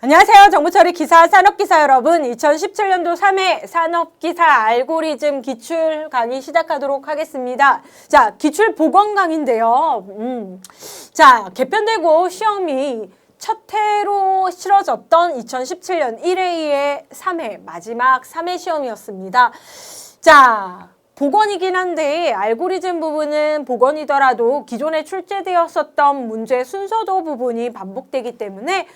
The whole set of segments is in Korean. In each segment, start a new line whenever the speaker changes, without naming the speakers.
안녕하세요. 정보처리 기사, 산업기사 여러분. 2017년도 3회 산업기사 알고리즘 기출 강의 시작하도록 하겠습니다. 자, 기출 보건 강의인데요. 자, 개편되고 시험이 첫 회로 치러졌던 2017년 1회의 3회, 마지막 3회 시험이었습니다. 자, 복원이긴 한데 알고리즘 부분은 복원이더라도 기존에 출제되었었던 문제 순서도 부분이 반복되기 때문에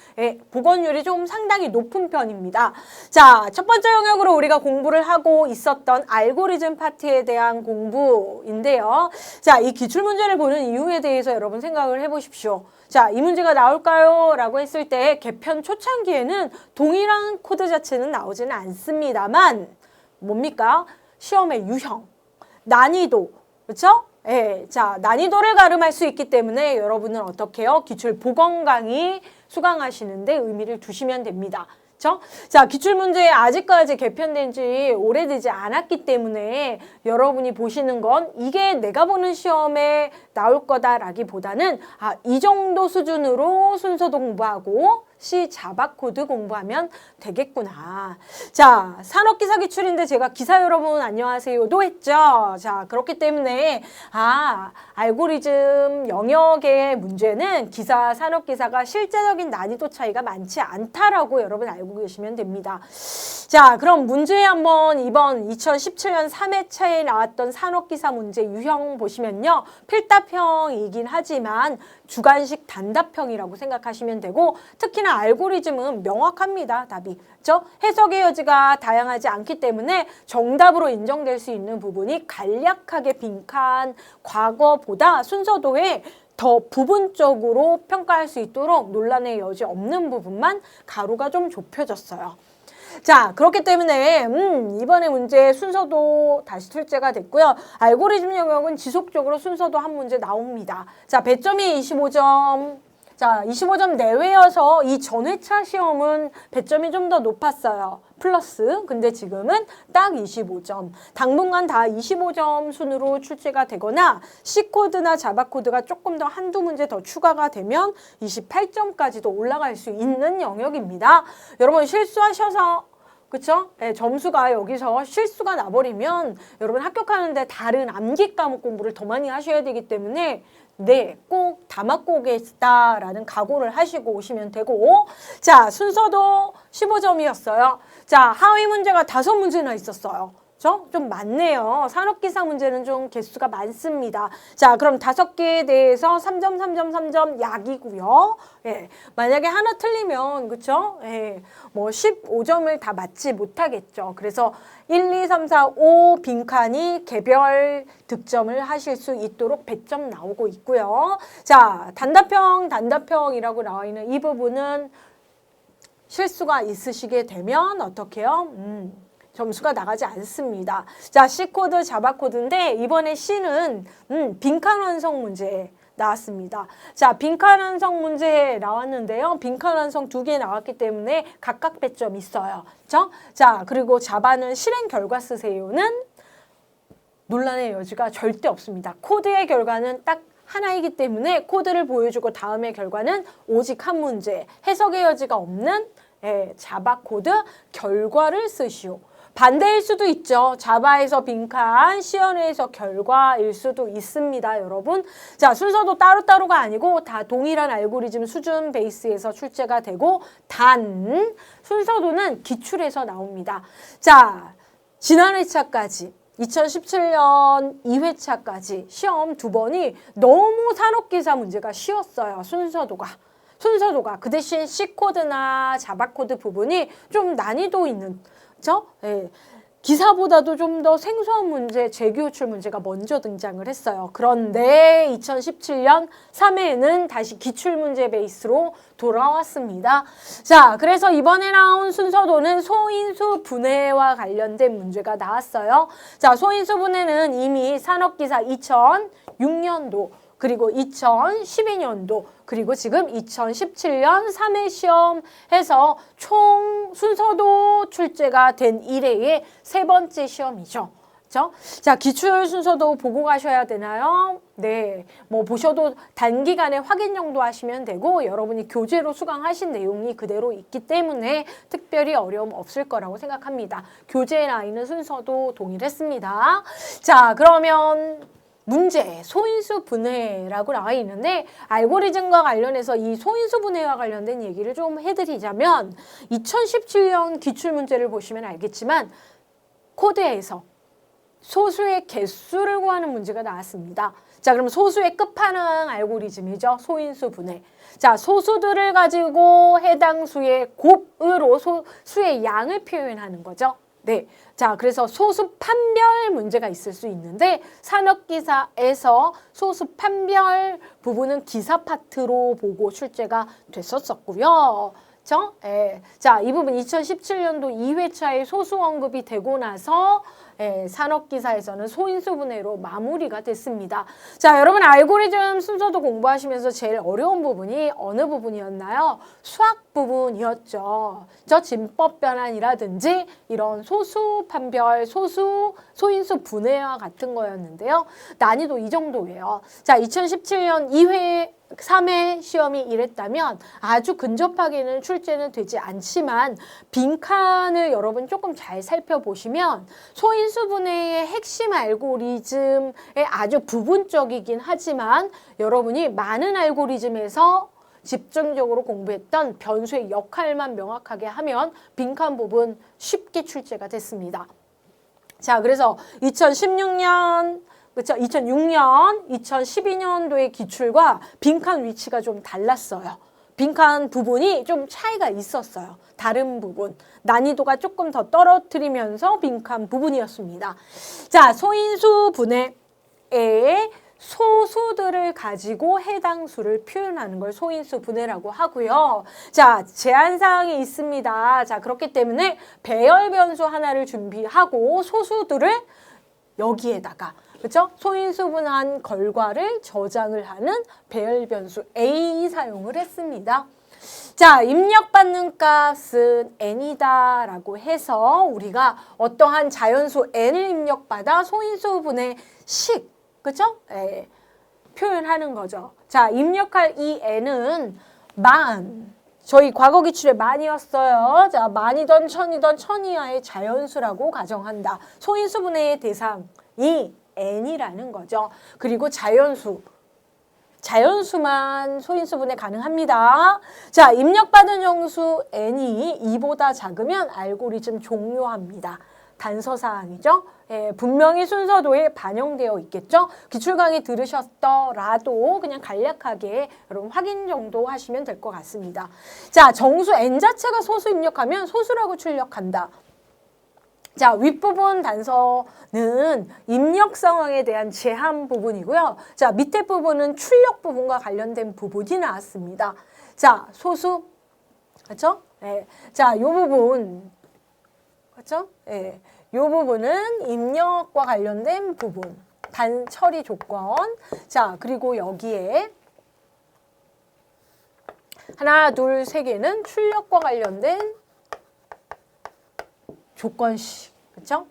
복원율이 좀 상당히 높은 편입니다. 자, 첫 번째 영역으로 우리가 공부를 하고 있었던 알고리즘 파트에 대한 공부인데요. 자, 이 기출문제를 보는 이유에 대해서 여러분 생각을 해보십시오. 자, 이 문제가 나올까요? 라고 했을 때 개편 초창기에는 동일한 코드 자체는 나오지는 않습니다만 뭡니까? 시험의 유형, 난이도, 그렇죠? 예, 자, 난이도를 가름할 수 있기 때문에 여러분은 어떻게 해요? 기출 보건 강의 수강하시는데 의미를 두시면 됩니다. 그렇죠? 자, 기출문제 아직까지 개편된 지 오래되지 않았기 때문에 여러분이 보시는 건 이게 내가 보는 시험에 나올 거다라기보다는 이 정도 수준으로 순서도 공부하고 C 자바 코드 공부하면 되겠구나. 자, 산업기사 기출인데 제가 기사 여러분 안녕하세요도 했죠. 자, 그렇기 때문에 알고리즘 영역의 문제는 기사, 산업기사가 실제적인 난이도 차이가 많지 않다라고 여러분 알고 계시면 됩니다. 자, 그럼 문제 한번 이번 2017년 3회차에 나왔던 산업기사 문제 유형 보시면요. 필답형이긴 하지만 주관식 단답형이라고 생각하시면 되고 특히나 알고리즘은 명확합니다. 답이. 그렇죠? 해석의 여지가 다양하지 않기 때문에 정답으로 인정될 수 있는 부분이 간략하게 빈칸 과거보다 순서도에 더 부분적으로 평가할 수 있도록 논란의 여지 없는 부분만 가로가 좀 좁혀졌어요. 자, 그렇기 때문에 이번에 문제 순서도 다시 출제가 됐고요. 알고리즘 영역은 지속적으로 순서도 한 문제 나옵니다. 자, 배점이 25점. 자, 25점 내외여서 이 전회차 시험은 배점이 좀 더 높았어요. 플러스. 근데 지금은 딱 25점. 당분간 다 25점 순으로 출제가 되거나 C코드나 자바코드가 조금 더 한두 문제 더 추가가 되면 28점까지도 올라갈 수 있는 영역입니다. 여러분 실수하셔서 그쵸? 네, 점수가 여기서 실수가 나버리면 여러분 합격하는데 다른 암기 과목 공부를 더 많이 하셔야 되기 때문에 네, 꼭 다 맞고 오겠다라는 각오를 하시고 오시면 되고 자, 순서도 15점이었어요. 자, 하위 문제가 5문제나 있었어요. 좀 많네요. 산업기사 문제는 좀 개수가 많습니다. 자, 그럼 5개에 대해서 3점, 3점, 3점 약이고요. 예, 만약에 하나 틀리면 그쵸? 예, 뭐 15점을 다 맞지 못하겠죠. 그래서 1, 2, 3, 4, 5 빈칸이 개별 득점을 하실 수 있도록 배점 나오고 있고요. 자, 단답형이라고 나와 있는 이 부분은 실수가 있으시게 되면 어떻게 해요? 점수가 나가지 않습니다. 자, C코드, 자바코드인데 이번에 C는 빈칸 완성 문제 나왔습니다. 자, 빈칸 완성 문제 나왔는데요. 빈칸 완성 2개 나왔기 때문에 각각 배점 있어요. 그렇죠? 자, 그리고 자바는 실행 결과 쓰세요는 논란의 여지가 절대 없습니다. 코드의 결과는 딱 하나이기 때문에 코드를 보여주고 다음의 결과는 오직 한 문제, 해석의 여지가 없는 자바코드 결과를 쓰시오. 반대일 수도 있죠. 자바에서 빈칸, 시연회에서 결과일 수도 있습니다, 여러분. 자, 순서도 따로따로가 아니고 다 동일한 알고리즘 수준 베이스에서 출제가 되고 단 순서도는 기출에서 나옵니다. 자, 지난 회차까지 2017년 2회차까지 시험 2번이 너무 산업기사 문제가 쉬웠어요, 순서도가. 그 대신 C코드나 자바코드 부분이 좀 난이도 있는 그렇죠? 예. 기사보다도 좀 더 생소한 문제, 재규호출 문제가 먼저 등장을 했어요. 그런데 2017년 3회에는 다시 기출문제 베이스로 돌아왔습니다. 자, 그래서 이번에 나온 순서도는 소인수 분해와 관련된 문제가 나왔어요. 자, 소인수 분해는 이미 산업기사 2006년도 그리고 2012년도 그리고 지금 2017년 3회 시험 해서 총 순서도 출제가 된 1회의 3번째 시험이죠. 그렇죠? 자, 기출 순서도 보고 가셔야 되나요? 네, 뭐 보셔도 단기간에 확인 정도 하시면 되고 여러분이 교재로 수강하신 내용이 그대로 있기 때문에 특별히 어려움 없을 거라고 생각합니다. 교재에 나 있는 순서도 동일했습니다. 자, 그러면 문제, 소인수 분해라고 나와 있는데 알고리즘과 관련해서 이 소인수 분해와 관련된 얘기를 좀 해드리자면 2017년 기출문제를 보시면 알겠지만 코드에서 소수의 개수를 구하는 문제가 나왔습니다. 자, 그럼 소수의 끝판왕 알고리즘이죠. 소인수 분해. 자, 소수들을 가지고 해당 수의 곱으로 수의 양을 표현하는 거죠. 네. 자, 그래서 소수 판별 문제가 있을 수 있는데 산업기사에서 소수 판별 부분은 기사 파트로 보고 출제가 됐었고요. 그렇죠? 예. 자, 이 부분 2017년도 2회차에 소수 언급이 되고 나서 산업기사에서는 소인수 분해로 마무리가 됐습니다. 자, 여러분 알고리즘 순서도 공부하시면서 제일 어려운 부분이 어느 부분이었나요? 수학 부분이었죠. 저 진법 변환이라든지 이런 소수 판별, 소인수 분해와 같은 거였는데요. 난이도 이 정도예요. 자, 2017년 2회 3회 시험이 이랬다면 아주 근접하게는 출제는 되지 않지만 빈칸을 여러분 조금 잘 살펴보시면 소인수 분해의 핵심 알고리즘에 아주 부분적이긴 하지만 여러분이 많은 알고리즘에서 집중적으로 공부했던 변수의 역할만 명확하게 하면 빈칸 부분 쉽게 출제가 됐습니다. 자, 그래서 2016년 그렇죠? 2006년, 2012년도의 기출과 빈칸 위치가 좀 달랐어요. 빈칸 부분이 좀 차이가 있었어요. 다른 부분. 난이도가 조금 더 떨어뜨리면서 빈칸 부분이었습니다. 자, 소인수 분해의 소수들을 가지고 해당 수를 표현하는 걸 소인수 분해라고 하고요. 자, 제한사항이 있습니다. 자, 그렇기 때문에 배열 변수 하나를 준비하고 소수들을 여기에다가 그렇죠? 소인수 분한 결과를 저장을 하는 배열 변수 A 사용을 했습니다. 자, 입력받는 값은 n이다 라고 해서 우리가 어떠한 자연수 n을 입력받아 소인수 분의 식, 그렇죠? 표현하는 거죠. 자, 입력할 이 n은 만, 저희 과거 기출에 만이었어요. 자, 만이던 천이던 천 이하의 자연수라고 가정한다. 소인수 분해의 대상이 n이라는 거죠. 그리고 자연수만 소인수 분해 가능합니다. 자, 입력받은 정수 n이 2보다 작으면 알고리즘 종료합니다. 단서사항이죠. 분명히 순서도에 반영되어 있겠죠. 기출 강의 들으셨더라도 그냥 간략하게 여러분 확인 정도 하시면 될 것 같습니다. 자, 정수 n 자체가 소수 입력하면 소수라고 출력한다. 자, 윗부분 단서는 입력 상황에 대한 제한 부분이고요. 자, 밑에 부분은 출력 부분과 관련된 부분이 나왔습니다. 자, 소수, 그렇죠? 자, 요 부분, 그렇죠? 요 부분은 입력과 관련된 부분, 단 처리 조건. 자, 그리고 여기에 하나, 둘, 세 개는 출력과 관련된 조건식, 그렇죠?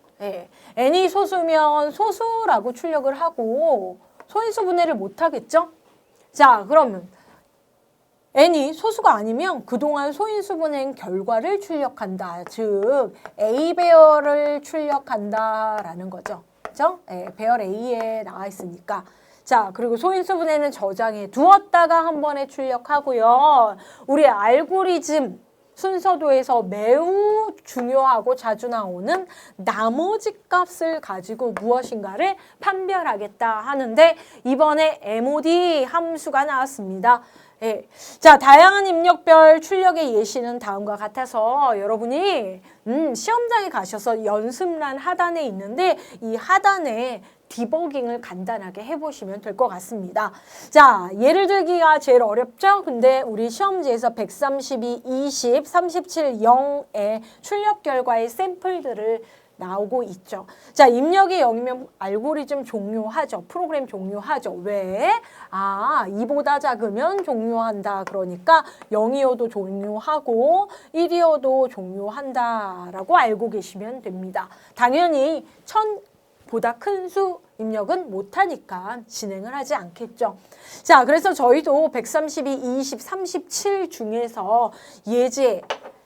n이 소수면 소수라고 출력을 하고 소인수 분해를 못 하겠죠? 자, 그러면 n이 소수가 아니면 그동안 소인수 분해 결과를 출력한다. 즉 A 배열을 출력한다라는 거죠. 그렇죠? 배열 A에 나와 있으니까. 자, 그리고 소인수 분해는 저장해 두었다가 한 번에 출력하고요. 우리 알고리즘 순서도에서 매우 중요하고 자주 나오는 나머지 값을 가지고 무엇인가를 판별하겠다 하는데 이번에 MOD 함수가 나왔습니다. 자, 다양한 입력별 출력의 예시는 다음과 같아서 여러분이 시험장에 가셔서 연습란 하단에 있는데 이 하단에 디버깅을 간단하게 해보시면 될 것 같습니다. 자, 예를 들기가 제일 어렵죠? 근데 우리 시험지에서 132, 20, 37, 0의 출력 결과의 샘플들을 나오고 있죠. 자, 입력이 0이면 알고리즘 종료하죠. 프로그램 종료하죠. 왜? 아, 2보다 작으면 종료한다. 그러니까 0이어도 종료하고 1이어도 종료한다라고 알고 계시면 됩니다. 당연히 보다 큰 수 입력은 못하니까 진행을 하지 않겠죠. 자, 그래서 저희도 132, 20, 37 중에서 예제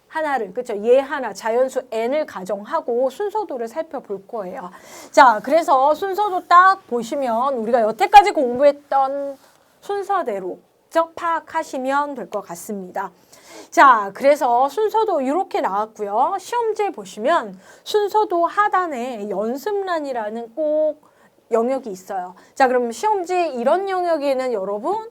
하나를, 그렇죠? 예 하나, 자연수 n을 가정하고 순서도를 살펴볼 거예요. 자, 그래서 순서도 딱 보시면 우리가 여태까지 공부했던 순서대로 파악하시면 될 것 같습니다. 자, 그래서 순서도 이렇게 나왔고요. 시험지에 보시면 순서도 하단에 연습란이라는 꼭 영역이 있어요. 자, 그럼 시험지에 이런 영역에는 여러분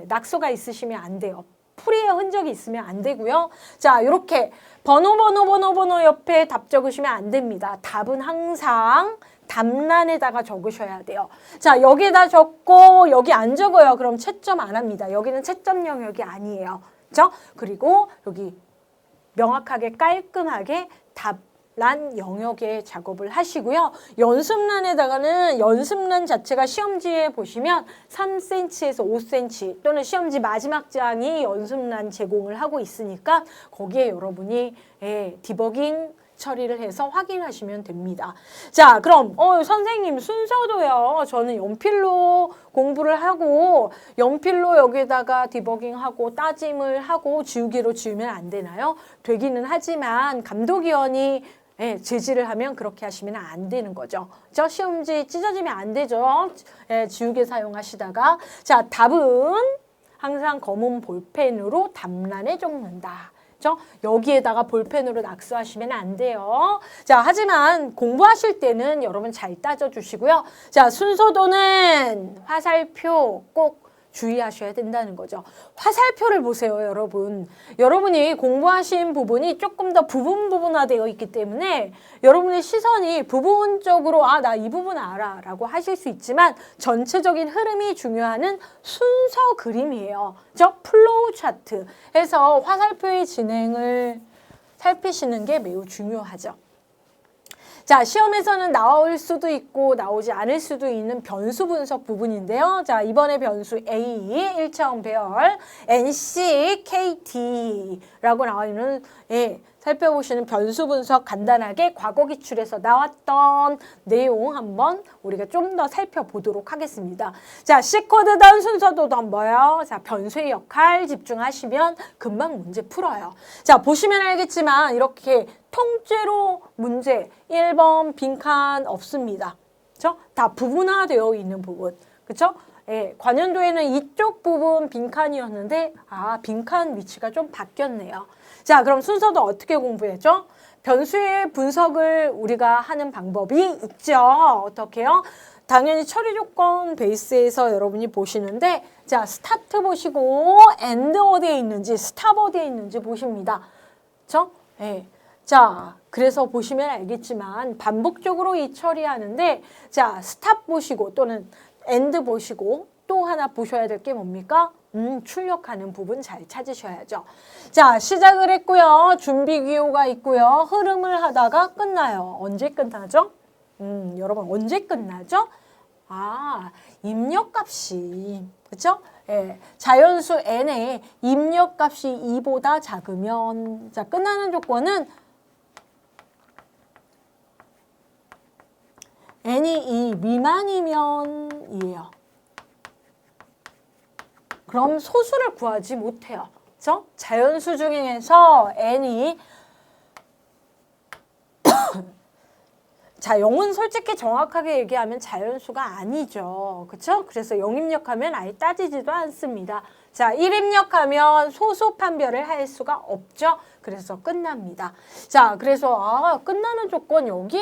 낙서가 있으시면 안 돼요. 풀이의 흔적이 있으면 안 되고요. 자, 이렇게 번호 옆에 답 적으시면 안 됩니다. 답은 항상 답란에다가 적으셔야 돼요. 자, 여기에다 적고 여기 안 적어요. 그럼 채점 안 합니다. 여기는 채점 영역이 아니에요. 그렇죠? 그리고 여기 명확하게 깔끔하게 답란 영역에 작업을 하시고요. 연습란에다가는 연습란 자체가 시험지에 보시면 3cm에서 5cm 또는 시험지 마지막 장이 연습란 제공을 하고 있으니까 거기에 여러분이 디버깅 처리를 해서 확인하시면 됩니다. 자, 그럼 선생님 순서도요. 저는 연필로 공부를 하고 연필로 여기다가 디버깅하고 따짐을 하고 지우개로 지우면 안 되나요? 되기는 하지만 감독위원이 제지를 하면 그렇게 하시면 안 되는 거죠. 저 시험지 찢어지면 안 되죠. 지우개 사용하시다가. 자, 답은 항상 검은 볼펜으로 답란에 적는다. 여기에다가 볼펜으로 낙서하시면 안 돼요. 자, 하지만 공부하실 때는 여러분 잘 따져주시고요. 자, 순서도는 화살표 꼭 주의하셔야 된다는 거죠. 화살표를 보세요, 여러분. 여러분이 공부하신 부분이 조금 더 부분화되어 있기 때문에 여러분의 시선이 부분적으로 나 이 부분 알아 라고 하실 수 있지만 전체적인 흐름이 중요한 순서 그림이에요. 플로우 차트 해서 화살표의 진행을 살피시는 게 매우 중요하죠. 자, 시험에서는 나올 수도 있고 나오지 않을 수도 있는 변수 분석 부분인데요. 자, 이번에 변수 A, 1차원 배열, NC, KT라고 나와 있는 살펴보시는 변수 분석 간단하게 과거 기출에서 나왔던 내용 한번 우리가 좀 더 살펴보도록 하겠습니다. 자, C코드던 순서도던 뭐예요? 자, 변수의 역할 집중하시면 금방 문제 풀어요. 자, 보시면 알겠지만 이렇게 통째로 문제 1번 빈칸 없습니다. 그렇죠? 다 부분화되어 있는 부분. 그렇죠? 관연도에는 이쪽 부분 빈칸이었는데 빈칸 위치가 좀 바뀌었네요. 자, 그럼 순서도 어떻게 공부했죠? 변수의 분석을 우리가 하는 방법이 있죠. 어떻게요? 당연히 처리 조건 베이스에서 여러분이 보시는데 자, 스타트 보시고 엔드 어디에 있는지 스탑 어디에 있는지 보십니다. 그렇죠? 자, 그래서 보시면 알겠지만 반복적으로 이 처리하는데 자, 스탑 보시고 또는 엔드 보시고 또 하나 보셔야 될 게 뭡니까? 출력하는 부분 잘 찾으셔야죠. 자, 시작을 했고요. 준비 기호가 있고요. 흐름을 하다가 끝나요. 언제 끝나죠? 여러분 언제 끝나죠? 입력값이 그렇죠? 자연수 n의 입력값이 2보다 작으면 자, 끝나는 조건은 n이 2 미만이면 이에요. 그럼 소수를 구하지 못해요. 그렇죠? 자연수 중에서 n이 자, 0은 솔직히 정확하게 얘기하면 자연수가 아니죠. 그렇죠? 그래서 0 입력하면 아예 따지지도 않습니다. 자, 1 입력하면 소수 판별을 할 수가 없죠. 그래서 끝납니다. 자, 그래서 끝나는 조건 여기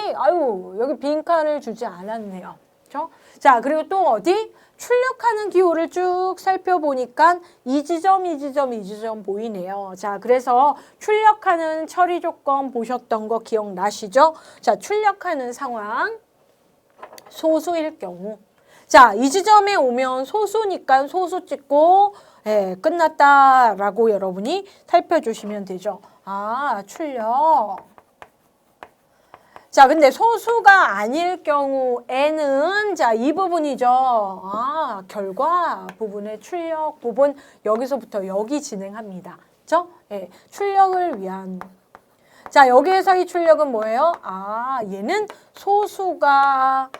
여기 빈칸을 주지 않았네요. 그렇죠? 자, 그리고 또 어디? 출력하는 기호를 쭉 살펴보니까 이 지점 보이네요. 자, 그래서 출력하는 처리 조건 보셨던 거 기억나시죠? 자, 출력하는 상황 소수일 경우 자, 이 지점에 오면 소수니까 소수 찍고 끝났다라고 여러분이 살펴주시면 되죠. 출력 자, 근데 소수가 아닐 경우 n은 자, 이 부분이죠. 결과 부분의 출력 부분 여기서부터 여기 진행합니다. 그렇죠? 출력을 위한 자, 여기에서 이 출력은 뭐예요? 아, 얘는 소수가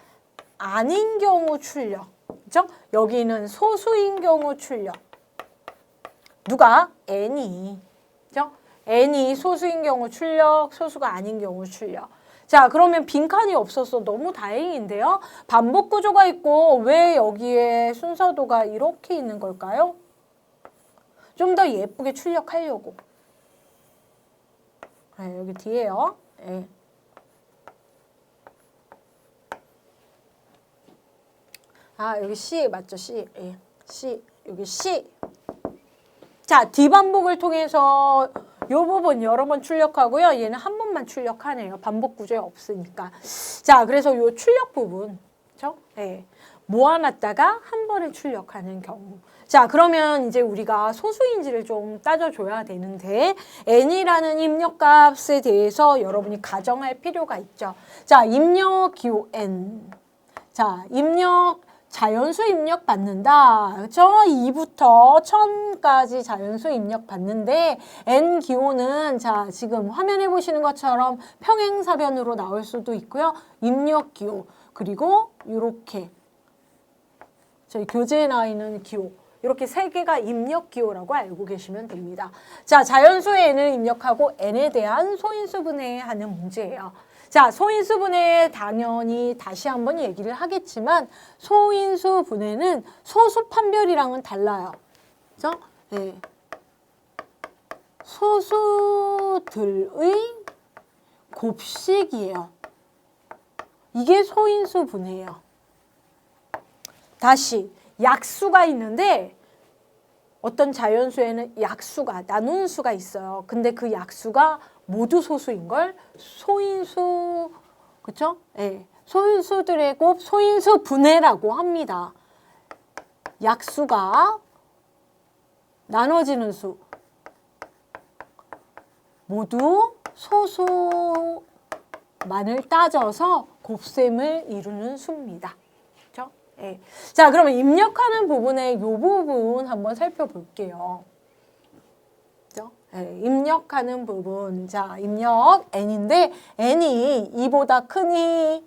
아닌 경우 출력. 그죠? 여기는 소수인 경우 출력. 누가? n이. 그죠? n이 소수인 경우 출력, 소수가 아닌 경우 출력. 자, 그러면 빈칸이 없어서 너무 다행인데요. 반복 구조가 있고 왜 여기에 순서도가 이렇게 있는 걸까요? 좀 더 예쁘게 출력하려고. 네, 여기 뒤에요. 네. 아, 여기 C 맞죠? C. 예. C. 여기 C. 자, 뒤반복을 통해서 이 부분 여러 번 출력하고요. 얘는 한 번만 출력하네요. 반복 구조에 없으니까. 자, 그래서 이 출력 부분, 그렇죠? 예. 모아놨다가 한 번에 출력하는 경우. 자, 그러면 이제 우리가 소수인지를 좀 따져줘야 되는데 n이라는 입력값에 대해서 여러분이 가정할 필요가 있죠. 자, 입력 기호 n. 자, 입력 자연수 입력 받는다. 그렇죠? 2부터 1000까지 자연수 입력 받는데 n 기호는 자, 지금 화면에 보시는 것처럼 평행사변으로 나올 수도 있고요. 입력 기호. 그리고 이렇게 저희 교재에 나와 있는 기호. 이렇게 세 개가 입력 기호라고 알고 계시면 됩니다. 자, 자연수의 n을 입력하고 n에 대한 소인수 분해하는 문제예요. 자, 소인수 분해 당연히 다시 한번 얘기를 하겠지만 소인수 분해는 소수 판별이랑은 달라요. 그죠? 네. 소수들의 곱식이에요. 이게 소인수 분해예요. 다시 약수가 있는데 어떤 자연수에는 약수가 나눈 수가 있어요. 근데 그 약수가 모두 소수인 걸 소인수, 그렇죠? 예. 소인수들의 곱 소인수 분해라고 합니다. 약수가 나눠지는 수 모두 소수만을 따져서 곱셈을 이루는 수입니다. 그렇죠? 예. 자, 그러면 입력하는 부분의 이 부분 한번 살펴볼게요. 네, 입력하는 부분. 자, 입력 n인데 n이 2보다 크니?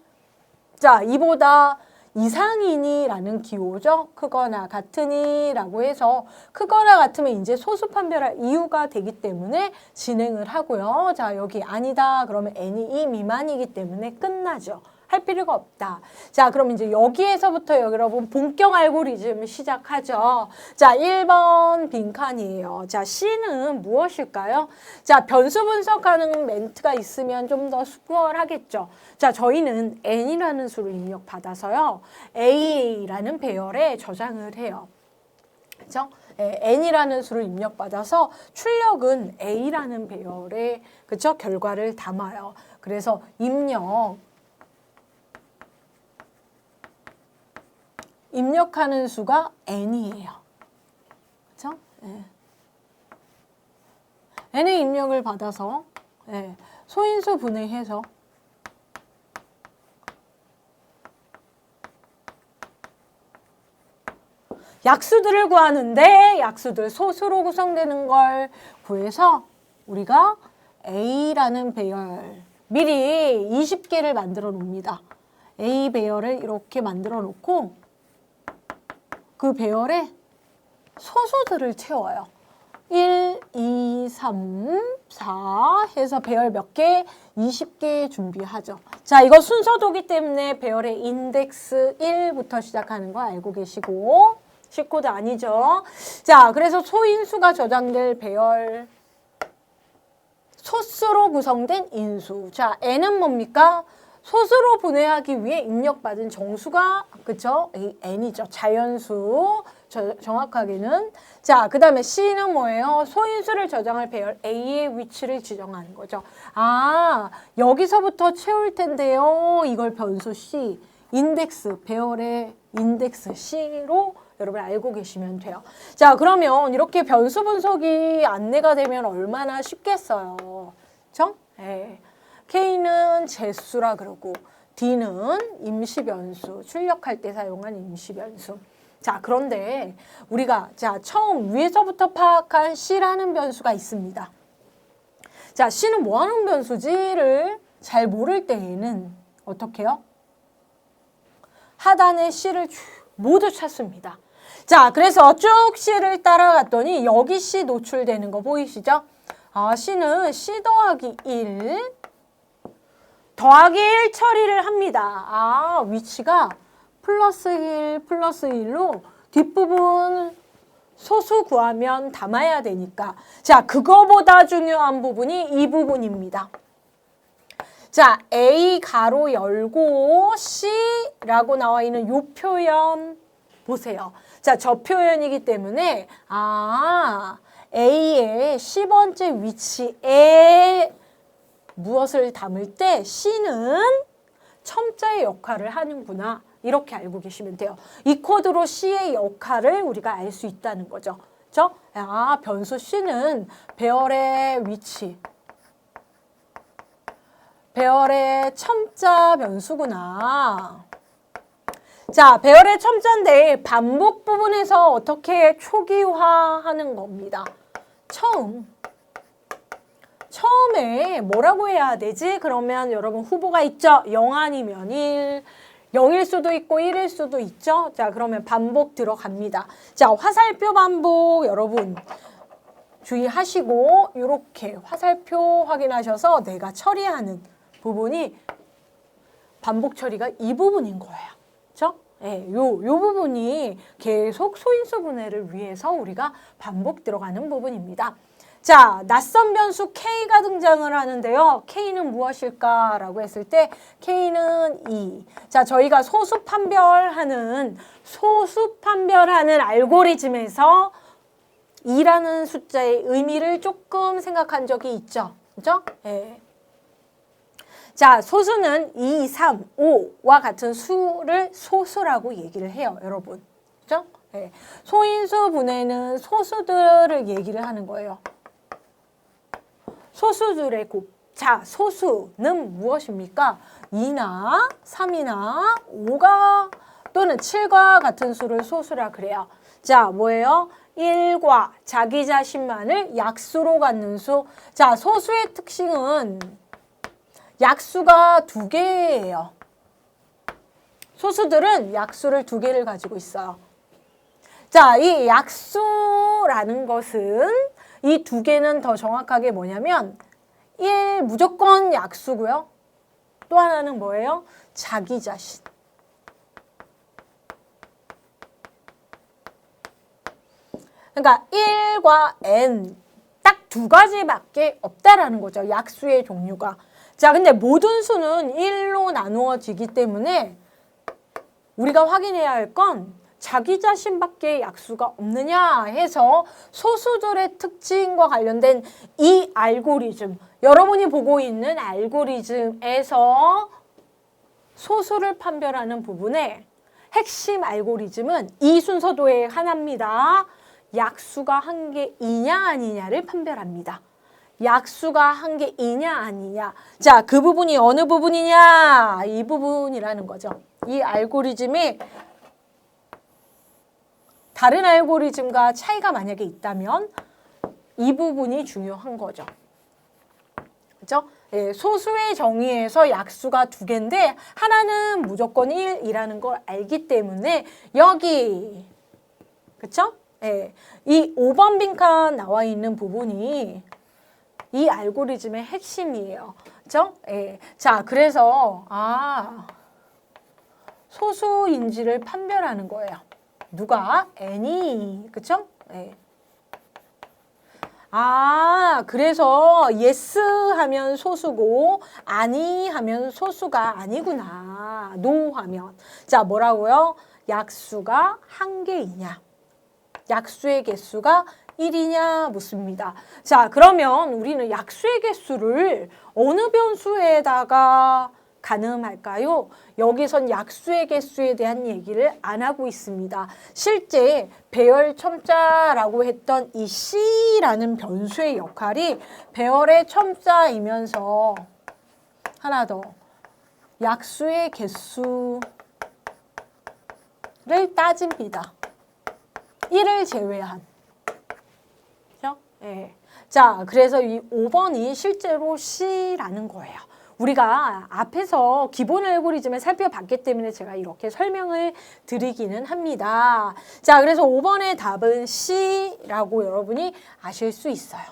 자, 2보다 이상이니? 라는 기호죠. 크거나 같으니? 라고 해서 크거나 같으면 이제 소수 판별할 이유가 되기 때문에 진행을 하고요. 자, 여기 아니다. 그러면 n이 2 미만이기 때문에 끝나죠. 할 필요가 없다. 자, 그럼 이제 여기에서부터 여러분 본격 알고리즘 시작하죠. 자, 1번 빈칸이에요. 자, C는 무엇일까요? 자, 변수 분석하는 멘트가 있으면 좀 더 수월하겠죠. 자, 저희는 n이라는 수를 입력받아서요. A라는 배열에 저장을 해요. 그렇죠? n이라는 수를 입력받아서 출력은 A라는 배열에 그렇죠? 결과를 담아요. 그래서 입력하는 수가 n이에요. 그렇죠? 네. n의 입력을 받아서 네. 소인수 분해해서 약수들을 구하는데 약수들 소수로 구성되는 걸 구해서 우리가 A라는 배열 미리 20개를 만들어 놓습니다. A 배열을 이렇게 만들어 놓고 그 배열에 소수들을 채워요. 1, 2, 3, 4 해서 배열 몇 개? 20개 준비하죠. 자, 이거 순서도기 때문에 배열의 인덱스 1부터 시작하는 거 알고 계시고 C코드 아니죠. 자, 그래서 소인수가 저장될 배열 소수로 구성된 인수. 자, n은 뭡니까? 소수로 분해하기 위해 입력받은 정수가 그쵸? n이죠. 자연수 정확하게는. 자, 그 다음에 C는 뭐예요? 소인수를 저장할 배열 A의 위치를 지정하는 거죠. 아, 여기서부터 채울 텐데요. 이걸 변수 C, 인덱스, 배열의 인덱스 C로 여러분 알고 계시면 돼요. 자, 그러면 이렇게 변수 분석이 안내가 되면 얼마나 쉽겠어요. 그쵸? 네. K는 재수라 그러고 D는 임시변수, 출력할 때 사용한 임시변수. 자, 그런데 우리가 자 처음 위에서부터 파악한 C라는 변수가 있습니다. 자, C는 뭐하는 변수지를 잘 모를 때에는 어떻게 해요? 하단에 C를 모두 찾습니다. 자, 그래서 쭉 C를 따라갔더니 여기 C 노출되는 거 보이시죠? 아, C는 C 더하기 1 더하기 1 처리를 합니다. 아, 위치가 플러스 1 플러스 1로 뒷부분 소수 구하면 담아야 되니까. 자, 그거보다 중요한 부분이 이 부분입니다. 자, A 가로 열고 C라고 나와 있는 요 표현 보세요. 자, 저 표현이기 때문에 A의 10번째 위치에 무엇을 담을 때 C는 첨자의 역할을 하는구나. 이렇게 알고 계시면 돼요. 이 코드로 C의 역할을 우리가 알 수 있다는 거죠. 그렇죠? 아, 변수 C는 배열의 위치, 배열의 첨자 변수구나. 자, 배열의 첨자인데 반복 부분에서 어떻게 초기화하는 겁니다. 처음에 뭐라고 해야 되지? 그러면 여러분 후보가 있죠? 0 아니면 1, 0일 수도 있고 1일 수도 있죠? 자, 그러면 반복 들어갑니다. 자, 화살표 반복 여러분 주의하시고 이렇게 화살표 확인하셔서 내가 처리하는 부분이 반복 처리가 이 부분인 거예요. 그렇죠? 예, 요 부분이 계속 소인수 분해를 위해서 우리가 반복 들어가는 부분입니다. 자, 낯선 변수 K가 등장을 하는데요. K는 무엇일까라고 했을 때 K는 2. 자, 저희가 소수 판별하는 알고리즘에서 2라는 숫자의 의미를 조금 생각한 적이 있죠. 그죠? 예. 자, 소수는 2, 3, 5와 같은 수를 소수라고 얘기를 해요, 여러분. 그죠? 예. 소인수 분해는 소수들을 얘기를 하는 거예요. 소수들의 곱. 자, 소수는 무엇입니까? 2나 3이나 5가 또는 7과 같은 수를 소수라 그래요. 자, 뭐예요? 1과 자기 자신만을 약수로 갖는 수. 자, 소수의 특징은 약수가 2개예요. 소수들은 약수를 2개를 가지고 있어요. 자, 이 약수라는 것은 이 2개는 더 정확하게 뭐냐면 1 무조건 약수고요. 또 하나는 뭐예요? 자기 자신. 그러니까 1과 n 딱 2가지밖에 없다라는 거죠. 약수의 종류가. 자, 근데 모든 수는 1로 나누어지기 때문에 우리가 확인해야 할 건 자기 자신밖에 약수가 없느냐 해서 소수들의 특징과 관련된 이 알고리즘, 여러분이 보고 있는 알고리즘에서 소수를 판별하는 부분의 핵심 알고리즘은 이 순서도의 하나입니다. 약수가 1개이냐 아니냐를 판별합니다. 약수가 1개이냐 아니냐. 자, 그 부분이 어느 부분이냐? 이 부분이라는 거죠. 이 알고리즘이 다른 알고리즘과 차이가 만약에 있다면 이 부분이 중요한 거죠. 그렇죠? 예, 소수의 정의에서 약수가 2개인데 하나는 무조건 1이라는 걸 알기 때문에 여기 그렇죠? 예, 이 5번 빈칸 나와 있는 부분이 이 알고리즘의 핵심이에요. 그렇죠? 예. 자, 그래서 소수인지를 판별하는 거예요. 누가? n이. 그쵸? 네. 그래서 yes 하면 소수고 아니 하면 소수가 아니구나. no 하면. 자, 뭐라고요? 약수가 1개이냐. 약수의 개수가 1이냐 묻습니다. 자, 그러면 우리는 약수의 개수를 어느 변수에다가 가늠할까요? 여기선 약수의 개수에 대한 얘기를 안 하고 있습니다. 실제 배열 첨자라고 했던 이 C라는 변수의 역할이 배열의 첨자이면서 하나 더 약수의 개수를 따집니다. 1을 제외한. 그죠? 예. 자, 그래서 이 5번이 실제로 C라는 거예요. 우리가 앞에서 기본 알고리즘을 살펴봤기 때문에 제가 이렇게 설명을 드리기는 합니다. 자, 그래서 5번의 답은 C라고 여러분이 아실 수 있어요.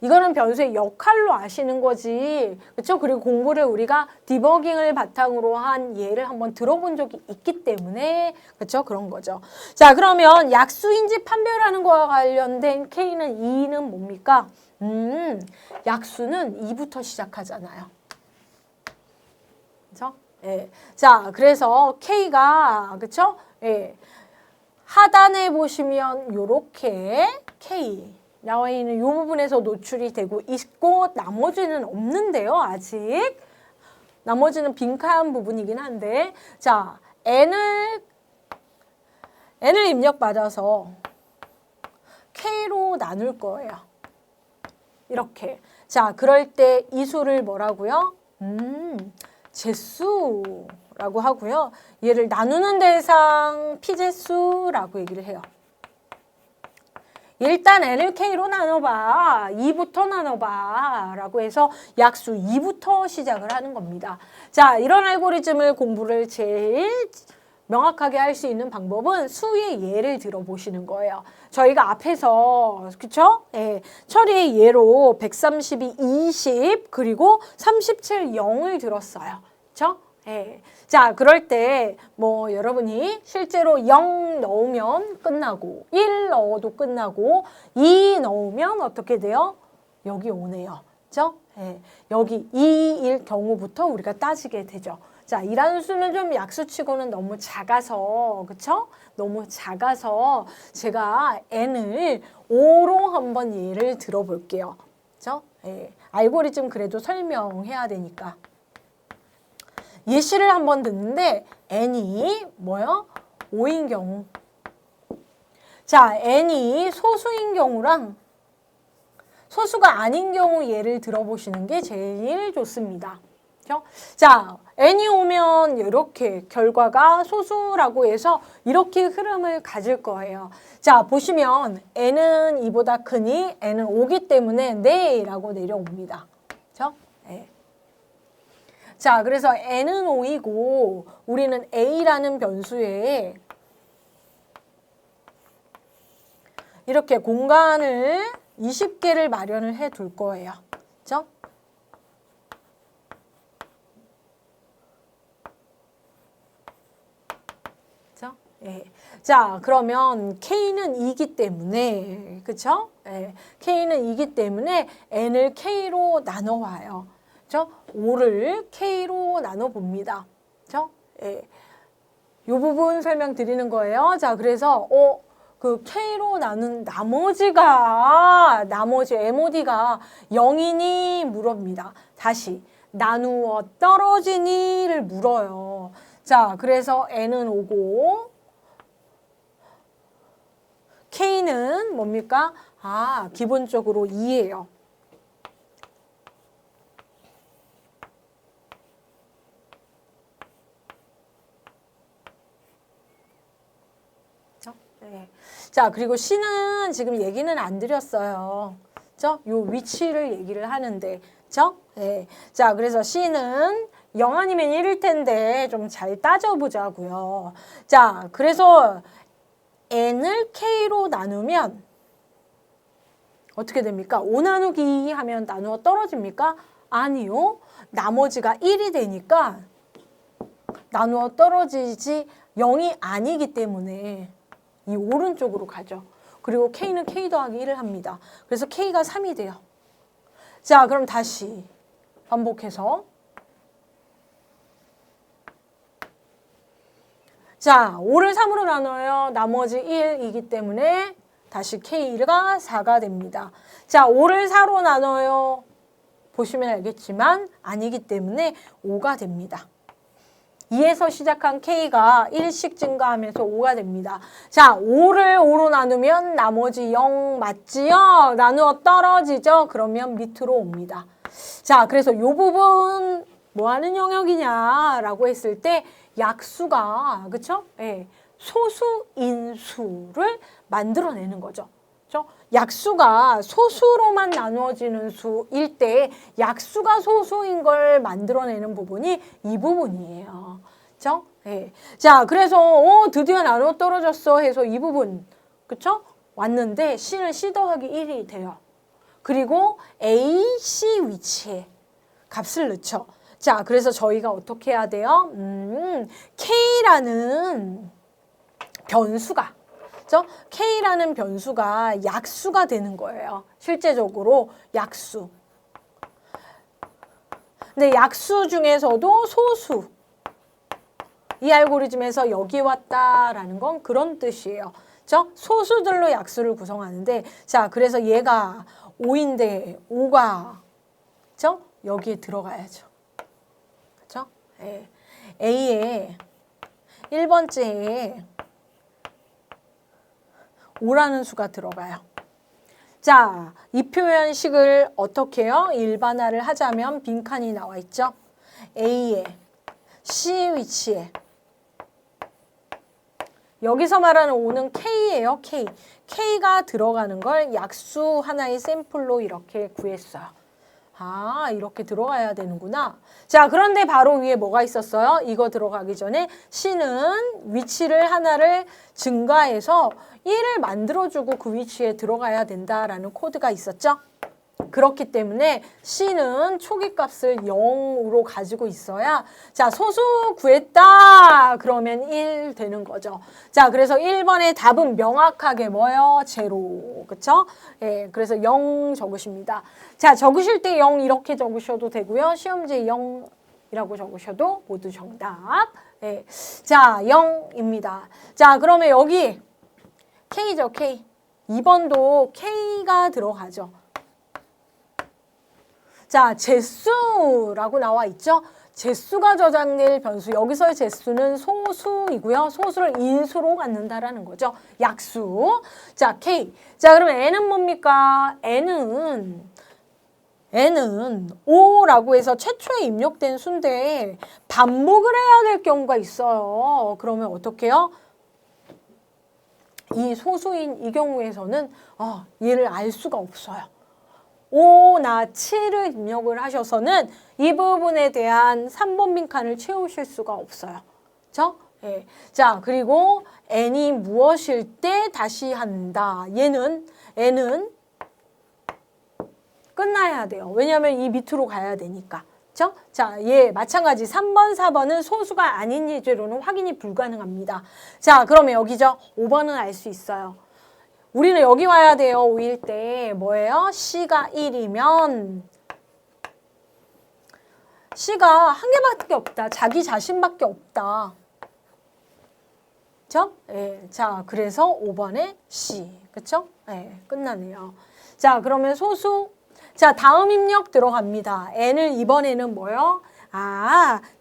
이거는 변수의 역할로 아시는 거지. 그렇죠? 그리고 공부를 우리가 디버깅을 바탕으로 한 예를 한번 들어본 적이 있기 때문에 그렇죠? 그런 거죠. 자, 그러면 약수인지 판별하는 거와 관련된 K는 2는 뭡니까? 약수는 2부터 시작하잖아요. 그렇죠? 예. 자, 그래서 K가 그렇죠? 예. 하단에 보시면 요렇게 K 나와 있는 이 부분에서 노출이 되고 있고 나머지는 없는데요. 아직 나머지는 빈칸 부분이긴 한데 자 N을 입력받아서 K로 나눌 거예요. 이렇게 자 그럴 때 이 수를 뭐라고요? 제수라고 하고요. 얘를 나누는 대상 피제수라고 얘기를 해요. 일단 N을 K로 나눠봐. 2부터 나눠봐. 라고 해서 약수 2부터 시작을 하는 겁니다. 자, 이런 알고리즘을 공부를 제일 명확하게 할 수 있는 방법은 수의 예를 들어보시는 거예요. 저희가 앞에서 그쵸? 예, 처리의 예로 132, 20 그리고 37, 0을 들었어요. 그쵸? 예. 자, 그럴 때 뭐 여러분이 실제로 0 넣으면 끝나고 1 넣어도 끝나고 2 넣으면 어떻게 돼요? 여기 오네요. 그죠? 예. 여기 2일 경우부터 우리가 따지게 되죠. 자, 이라는 수는 좀 약수치고는 너무 작아서 그쵸? 너무 작아서 제가 n을 5로 한번 예를 들어볼게요. 그죠? 예. 알고리즘 그래도 설명해야 되니까. 예시를 한번 듣는데 n이 뭐요? 5인 경우. 자, n이 소수인 경우랑 소수가 아닌 경우 예를 들어보시는 게 제일 좋습니다. 그렇죠? 자, n이 오면 이렇게 결과가 소수라고 해서 이렇게 흐름을 가질 거예요. 자, 보시면 n은 2보다 크니 n은 5기 때문에 네 라고 내려옵니다. 그렇죠? 네. 자, 그래서 n은 5이고 우리는 a라는 변수에 이렇게 공간을 20개를 마련을 해 둘 거예요. 그렇죠? 그렇죠? 예. 자, 그러면 K는 2이기 때문에 그렇죠? 예. K는 2이기 때문에 n을 K로 나눠 와요. 그렇죠? 5를 K로 나눠 봅니다. 그렇죠? 예. 이 부분 설명드리는 거예요. 자, 그래서 그 K로 나눈 나머지 MOD가 0이니 물어봅니다. 다시 나누어 떨어지니를 물어요. 자, 그래서 N은 5고 K는 뭡니까? 기본적으로 2예요. 네. 자, 그리고 C는 지금 얘기는 안 드렸어요. 그죠? 요 위치를 얘기를 하는데, 그죠? 네. 자, 그래서 C는 0 아니면 1일 텐데 좀 잘 따져보자고요. 자, 그래서 N을 K로 나누면 어떻게 됩니까? 5 나누기 2 하면 나누어 떨어집니까? 아니요. 나머지가 1이 되니까 나누어 떨어지지 0이 아니기 때문에 이 오른쪽으로 가죠. 그리고 K는 K 더하기 1을 합니다. 그래서 K가 3이 돼요. 자, 그럼 다시 반복해서. 자, 5를 3으로 나눠요. 나머지 1이기 때문에 다시 K가 4가 됩니다. 자, 5를 4로 나눠요. 보시면 알겠지만 아니기 때문에 5가 됩니다. 2에서 시작한 K가 1씩 증가하면서 5가 됩니다. 자, 5를 5로 나누면 나머지 0 맞지요? 나누어 떨어지죠? 그러면 밑으로 옵니다. 자, 그래서 이 부분 뭐 하는 영역이냐라고 했을 때 약수가, 그쵸? 예, 소수인수를 만들어내는 거죠. 그쵸? 약수가 소수로만 나누어지는 수일 때 약수가 소수인 걸 만들어내는 부분이 이 부분이에요. 그쵸? 네. 자, 그래서 드디어 나눠 떨어졌어 해서 이 부분, 그쵸? 왔는데 C는 C 더하기 1이 돼요. 그리고 A, C 위치에 값을 넣죠. 자, 그래서 저희가 어떻게 해야 돼요? K라는 변수가, 그죠? K라는 변수가 약수가 되는 거예요. 실제적으로 약수. 근데 약수 중에서도 소수. 이 알고리즘에서 여기 왔다라는 건 그런 뜻이에요. 그죠? 소수들로 약수를 구성하는데, 자, 그래서 얘가 5인데 5가, 그죠? 여기에 들어가야죠. 그죠? 예. A에 1번째에 5라는 수가 들어가요. 자, 이 표현식을 어떻게 해요? 일반화를 하자면 빈칸이 나와 있죠? A에 C 위치에 여기서 말하는 5는 K예요. K. K가 들어가는 걸 약수 하나의 샘플로 이렇게 구했어요. 아, 이렇게 들어가야 되는구나. 자, 그런데 바로 위에 뭐가 있었어요? 이거 들어가기 전에 C는 위치를 하나를 증가해서 1을 만들어주고 그 위치에 들어가야 된다라는 코드가 있었죠? 그렇기 때문에 C는 초기값을 0으로 가지고 있어야 자, 소수 구했다 그러면 1 되는 거죠. 자, 그래서 1번의 답은 명확하게 뭐예요? 제로. 그쵸? 예, 그래서 0 적으십니다. 자, 적으실 때 0 이렇게 적으셔도 되고요. 시험지에 0이라고 적으셔도 모두 정답. 예. 자, 0입니다. 자, 그러면 여기 K죠, K. 2번도 K가 들어가죠. 자, 제수라고 나와 있죠? 제수가 저장될 변수. 여기서의 제수는 소수이고요. 소수를 인수로 갖는다라는 거죠. 약수. 자, K. 자, 그럼 N은 뭡니까? N은 5라고 해서 최초에 입력된 수인데 반복을 해야 될 경우가 있어요. 그러면 어떻게 해요? 이 소수인 이 경우에서는 얘를 알 수가 없어요. 5나 7을 입력을 하셔서는 이 부분에 대한 3번 빈칸을 채우실 수가 없어요. 그렇죠? 예. 자, 그리고 n이 무엇일 때 다시 한다. N은 끝나야 돼요. 왜냐하면 이 밑으로 가야 되니까. 그렇죠? 자, 예, 마찬가지 3번, 4번은 소수가 아닌 예제로는 확인이 불가능합니다. 자, 그러면 여기죠. 5번은 알 수 있어요. 우리는 여기 와야 돼요. 5일 때 뭐예요? C가 1이면 C가 한 개밖에 없다. 자기 자신밖에 없다. 그쵸? 예. 자, 그래서 5번에 C. 그쵸? 예. 끝나네요. 자, 그러면 소수. 자, 다음 입력 들어갑니다. N을 이번에는 뭐요?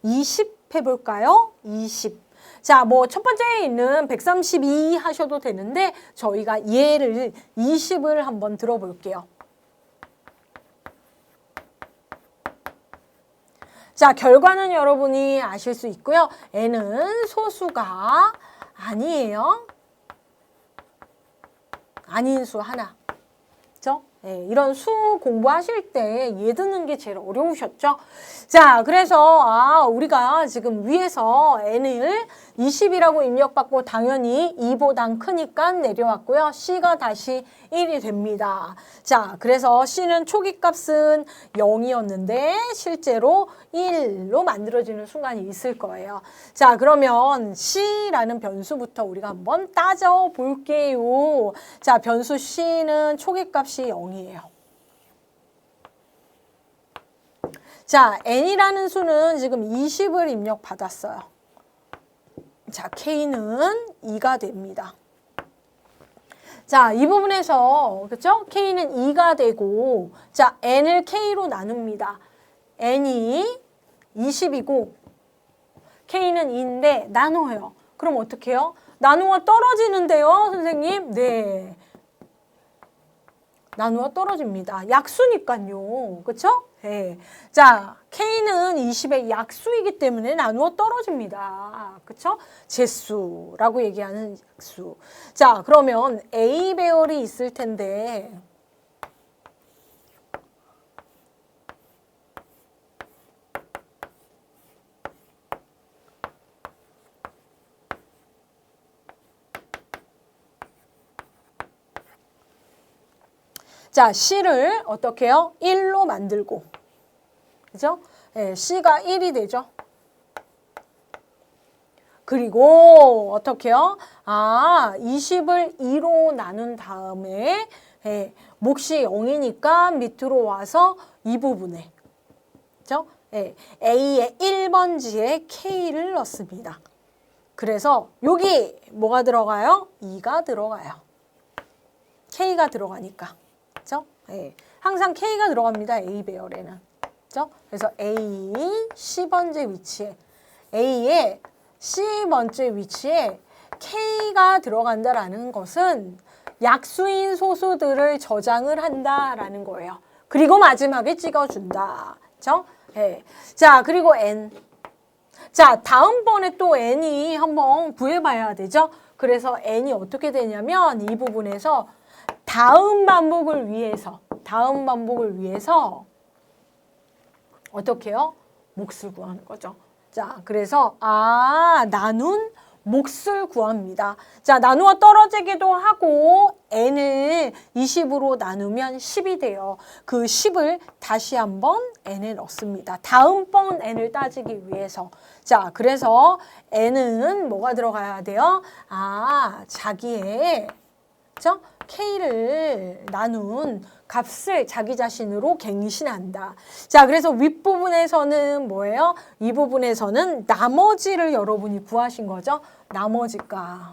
20 해볼까요? 20. 자, 뭐 첫 번째에 있는 132 하셔도 되는데 저희가 얘를 20을 한번 들어볼게요. 자, 결과는 여러분이 아실 수 있고요. N은 소수가 아니에요. 아닌 수 하나. 그죠? 네, 이런 수 공부하실 때 얘 듣는 게 제일 어려우셨죠? 자, 그래서 우리가 지금 위에서 N을 20이라고 입력받고 당연히 2보단 크니까 내려왔고요. C가 다시 1이 됩니다. 자, 그래서 C는 초기값은 0이었는데 실제로 1로 만들어지는 순간이 있을 거예요. 자, 그러면 C라는 변수부터 우리가 한번 따져볼게요. 자, 변수 C는 초기값이 0이에요. 자, n이라는 수는 지금 20을 입력받았어요. 자, k는 2가 됩니다. 자, 이 부분에서 그렇죠? k는 2가 되고 자, n을 k로 나눕니다. n이 20이고 k는 2인데 나눠요. 그럼 어떻게 해요? 나누어 떨어지는데요, 선생님? 네. 나누어 떨어집니다. 약수니까요. 그렇죠? 예. 자, K는 20의 약수이기 때문에 나누어 떨어집니다. 그쵸? 제수라고 얘기하는 약수. 자, 그러면 A 배열이 있을 텐데, 자, C를 어떻게 해요? 1로 만들고. 그죠? 예, C가 1이 되죠. 그리고 어떻게 해요? 20을 2로 나눈 다음에 예, 몫이 0이니까 밑으로 와서 이 부분에 그죠? 예, A의 1번지에 K를 넣습니다. 그래서 여기 뭐가 들어가요? 2가 들어가요. K가 들어가니까. 그죠? 예, 항상 K가 들어갑니다. A 배열에는. 그죠? 그래서 A, C번째 위치에 A의 C번째 위치에 K가 들어간다라는 것은 약수인 소수들을 저장을 한다라는 거예요. 그리고 마지막에 찍어준다. 그죠? 네. 자, 그리고 N. 자, 다음번에 또 N이 한번 구해봐야 되죠? 그래서 N이 어떻게 되냐면 이 부분에서 다음 반복을 위해서 어떻게 해요? 몫을 구하는 거죠. 자, 그래서 나눈 몫을 구합니다. 자, 나누어 떨어지기도 하고 n을 20으로 나누면 10이 돼요. 그 10을 다시 한번 n에 넣습니다. 다음번 n을 따지기 위해서. 자, 그래서 n은 뭐가 들어가야 돼요? 자기의 그렇죠? K를 나눈 값을 자기 자신으로 갱신한다. 자, 그래서 윗부분에서는 뭐예요? 이 부분에서는 나머지를 여러분이 구하신 거죠? 나머지 값.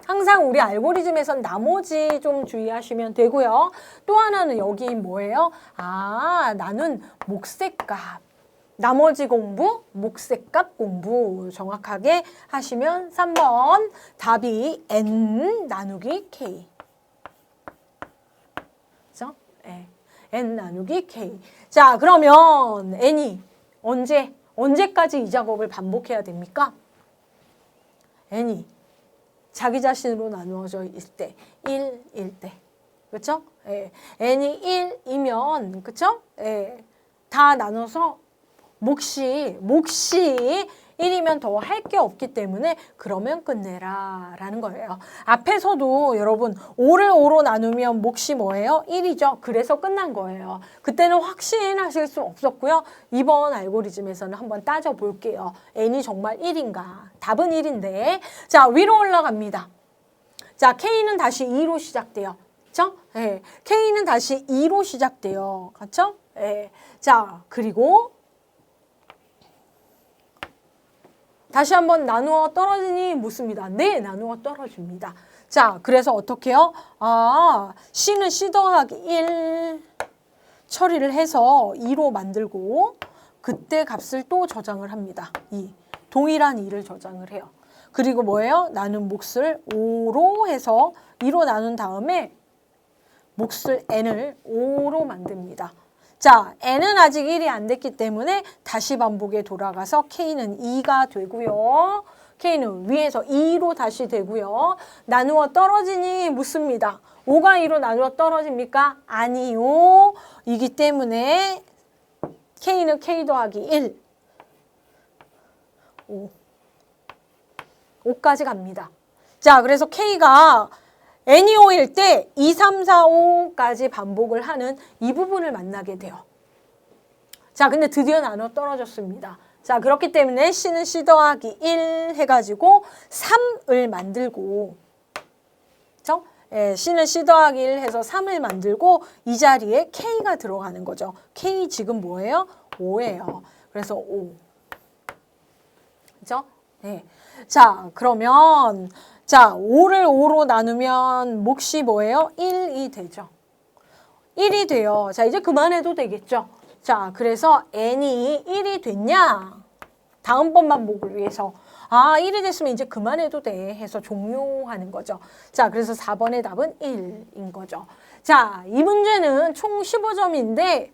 항상 우리 알고리즘에선 나머지 좀 주의하시면 되고요. 또 하나는 여기 뭐예요? 나는 몫의 값. 나머지 공부, 몫의 값 공부 정확하게 하시면 3번 답이 n 나누기 k. 그죠? 네. n 나누기 k. 자, 그러면 n이 언제까지 이 작업을 반복해야 됩니까? n이 자기 자신으로 나누어져 있을 때, 1일 때. 그렇죠? 예. n이 1이면 그렇죠? 예. 다 나눠서 몫이 1이면 더 할 게 없기 때문에 그러면 끝내라 라는 거예요. 앞에서도 여러분 5를 5로 나누면 몫이 뭐예요? 1이죠. 그래서 끝난 거예요. 그때는 확신하실 수 없었고요. 이번 알고리즘에서는 한번 따져볼게요. n이 정말 1인가? 답은 1인데 자, 위로 올라갑니다. 자, K는 다시 2로 시작돼요. 그렇죠? 네. K는 다시 2로 시작돼요. 그렇죠? 네. 자, 그리고 다시 한번 나누어 떨어지니 묻습니다. 네, 나누어 떨어집니다. 자, 그래서 어떻게 해요? C는 C 더하기 1 처리를 해서 2로 만들고 그때 값을 또 저장을 합니다. 2. 동일한 2를 저장을 해요. 그리고 뭐예요? 나눈 몫을 5로 해서 2로 나눈 다음에 몫을 n을 5로 만듭니다. 자, n은 아직 1이 안 됐기 때문에 다시 반복에 돌아가서 k는 2가 되고요. k는 위에서 2로 다시 되고요. 나누어 떨어지니 묻습니다. 5가 2로 나누어 떨어집니까? 아니요. 이기 때문에 k는 k 더하기 1. 5까지 갑니다. 자, 그래서 k가 n이 5일 때 2, 3, 4, 5까지 반복을 하는 이 부분을 만나게 돼요. 자, 근데 드디어 나눠 떨어졌습니다. 자, 그렇기 때문에 C는 C 더하기 1 해가지고 3을 만들고, 그쵸? 예, C는 C 더하기 1 해서 3을 만들고 이 자리에 K가 들어가는 거죠. K 지금 뭐예요? 5예요. 그래서 5. 그죠? 네. 자, 그러면 자, 5를 5로 나누면 몫이 뭐예요? 1이 되죠. 1이 돼요. 자, 이제 그만해도 되겠죠. 자, 그래서 n이 1이 됐냐? 다음번 반복을 위해서 1이 됐으면 이제 그만해도 돼 해서 종료하는 거죠. 자, 그래서 4번의 답은 1인 거죠. 자, 이 문제는 총 15점인데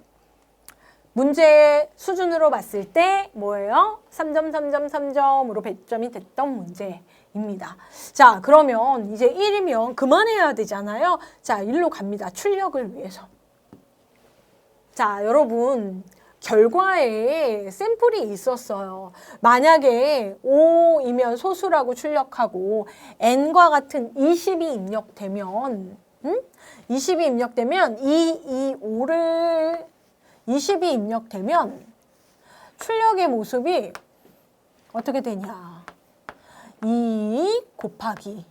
문제 수준으로 봤을 때 뭐예요? 3점, 3점, 3점으로 배점이 됐던 문제입니다. 자, 그러면 이제 1이면 그만해야 되잖아요. 자, 1로 갑니다. 출력을 위해서. 자, 여러분 결과에 샘플이 있었어요. 만약에 5이면 소수라고 출력하고 n과 같은 20이 입력되면 20이 입력되면 20이 입력되면 출력의 모습이 어떻게 되냐. 2 곱하기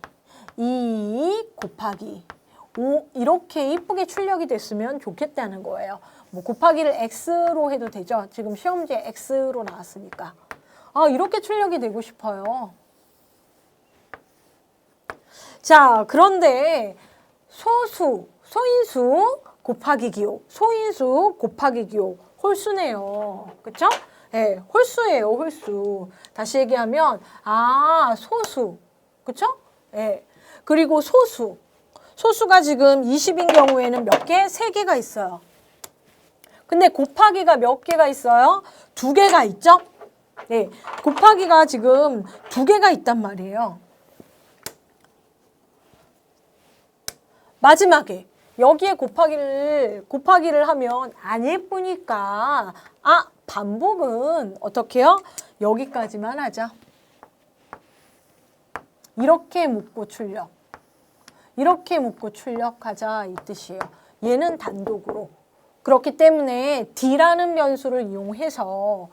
5 이렇게 이쁘게 출력이 됐으면 좋겠다는 거예요. 뭐 곱하기를 x로 해도 되죠. 지금 시험지에 x로 나왔으니까. 아, 이렇게 출력이 되고 싶어요. 자, 그런데 소인수 곱하기 기호, 소인수 곱하기 기호, 홀수네요. 그쵸? 네, 홀수예요, 홀수. 다시 얘기하면, 소수. 그쵸? 네. 그리고 소수가 지금 20인 경우에는 몇 개? 3개가 있어요. 근데 곱하기가 몇 개가 있어요? 2개가 있죠? 네. 곱하기가 지금 2개가 있단 말이에요. 마지막에 여기에 곱하기를 하면 안 예쁘니까 반복은 어떻게 해요? 여기까지만 하자. 이렇게 묶고 출력. 이렇게 묶고 출력하자 이 뜻이에요. 얘는 단독으로. 그렇기 때문에 D라는 변수를 이용해서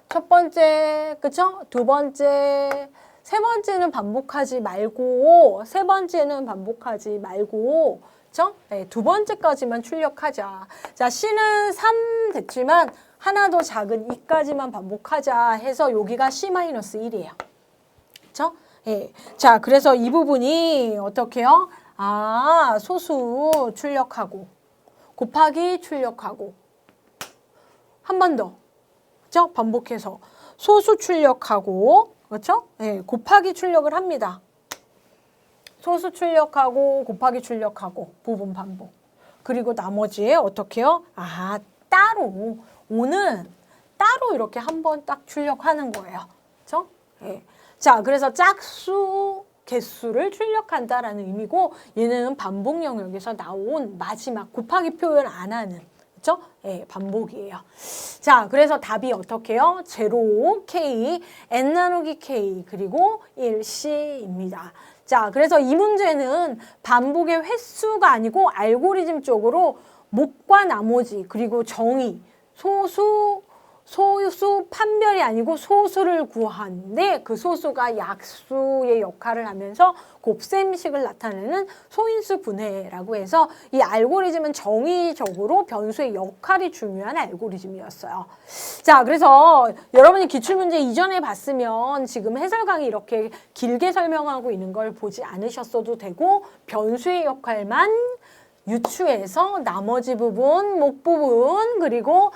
첫 번째, 그쵸? 두 번째, 세 번째는 반복하지 말고, 그쵸? 네, 두 번째까지만 출력하자. 자, C는 3 됐지만 하나 더 작은 2까지만 반복하자 해서 여기가 C-1이에요. 그쵸? 네. 자, 그래서 이 부분이 어떻게 해요? 소수 출력하고, 곱하기 출력하고, 한 번 더. 그쵸? 반복해서. 소수 출력하고, 그렇죠? 네, 곱하기 출력을 합니다. 소수 출력하고 곱하기 출력하고 부분 반복. 그리고 나머지에 어떻게 해요? 따로. 5는 따로 이렇게 한번 딱 출력하는 거예요. 그렇죠? 네. 자, 그래서 짝수, 개수를 출력한다라는 의미고 얘는 반복 영역에서 나온 마지막 곱하기 표현 안 하는 그렇죠? 예, 반복이에요. 자, 그래서 답이 어떻게 해요? 0K, N 나누기 K, 그리고 1C입니다. 자, 그래서 이 문제는 반복의 횟수가 아니고 알고리즘 쪽으로 목과 나머지, 그리고 정의, 소수 판별이 아니고 소수를 구하는데 그 소수가 약수의 역할을 하면서 곱셈식을 나타내는 소인수 분해라고 해서 이 알고리즘은 정의적으로 변수의 역할이 중요한 알고리즘이었어요. 자, 그래서 여러분이 기출문제 이전에 봤으면 지금 해설 강의 이렇게 길게 설명하고 있는 걸 보지 않으셨어도 되고 변수의 역할만 유추해서 나머지 부분, 목 부분, 그리고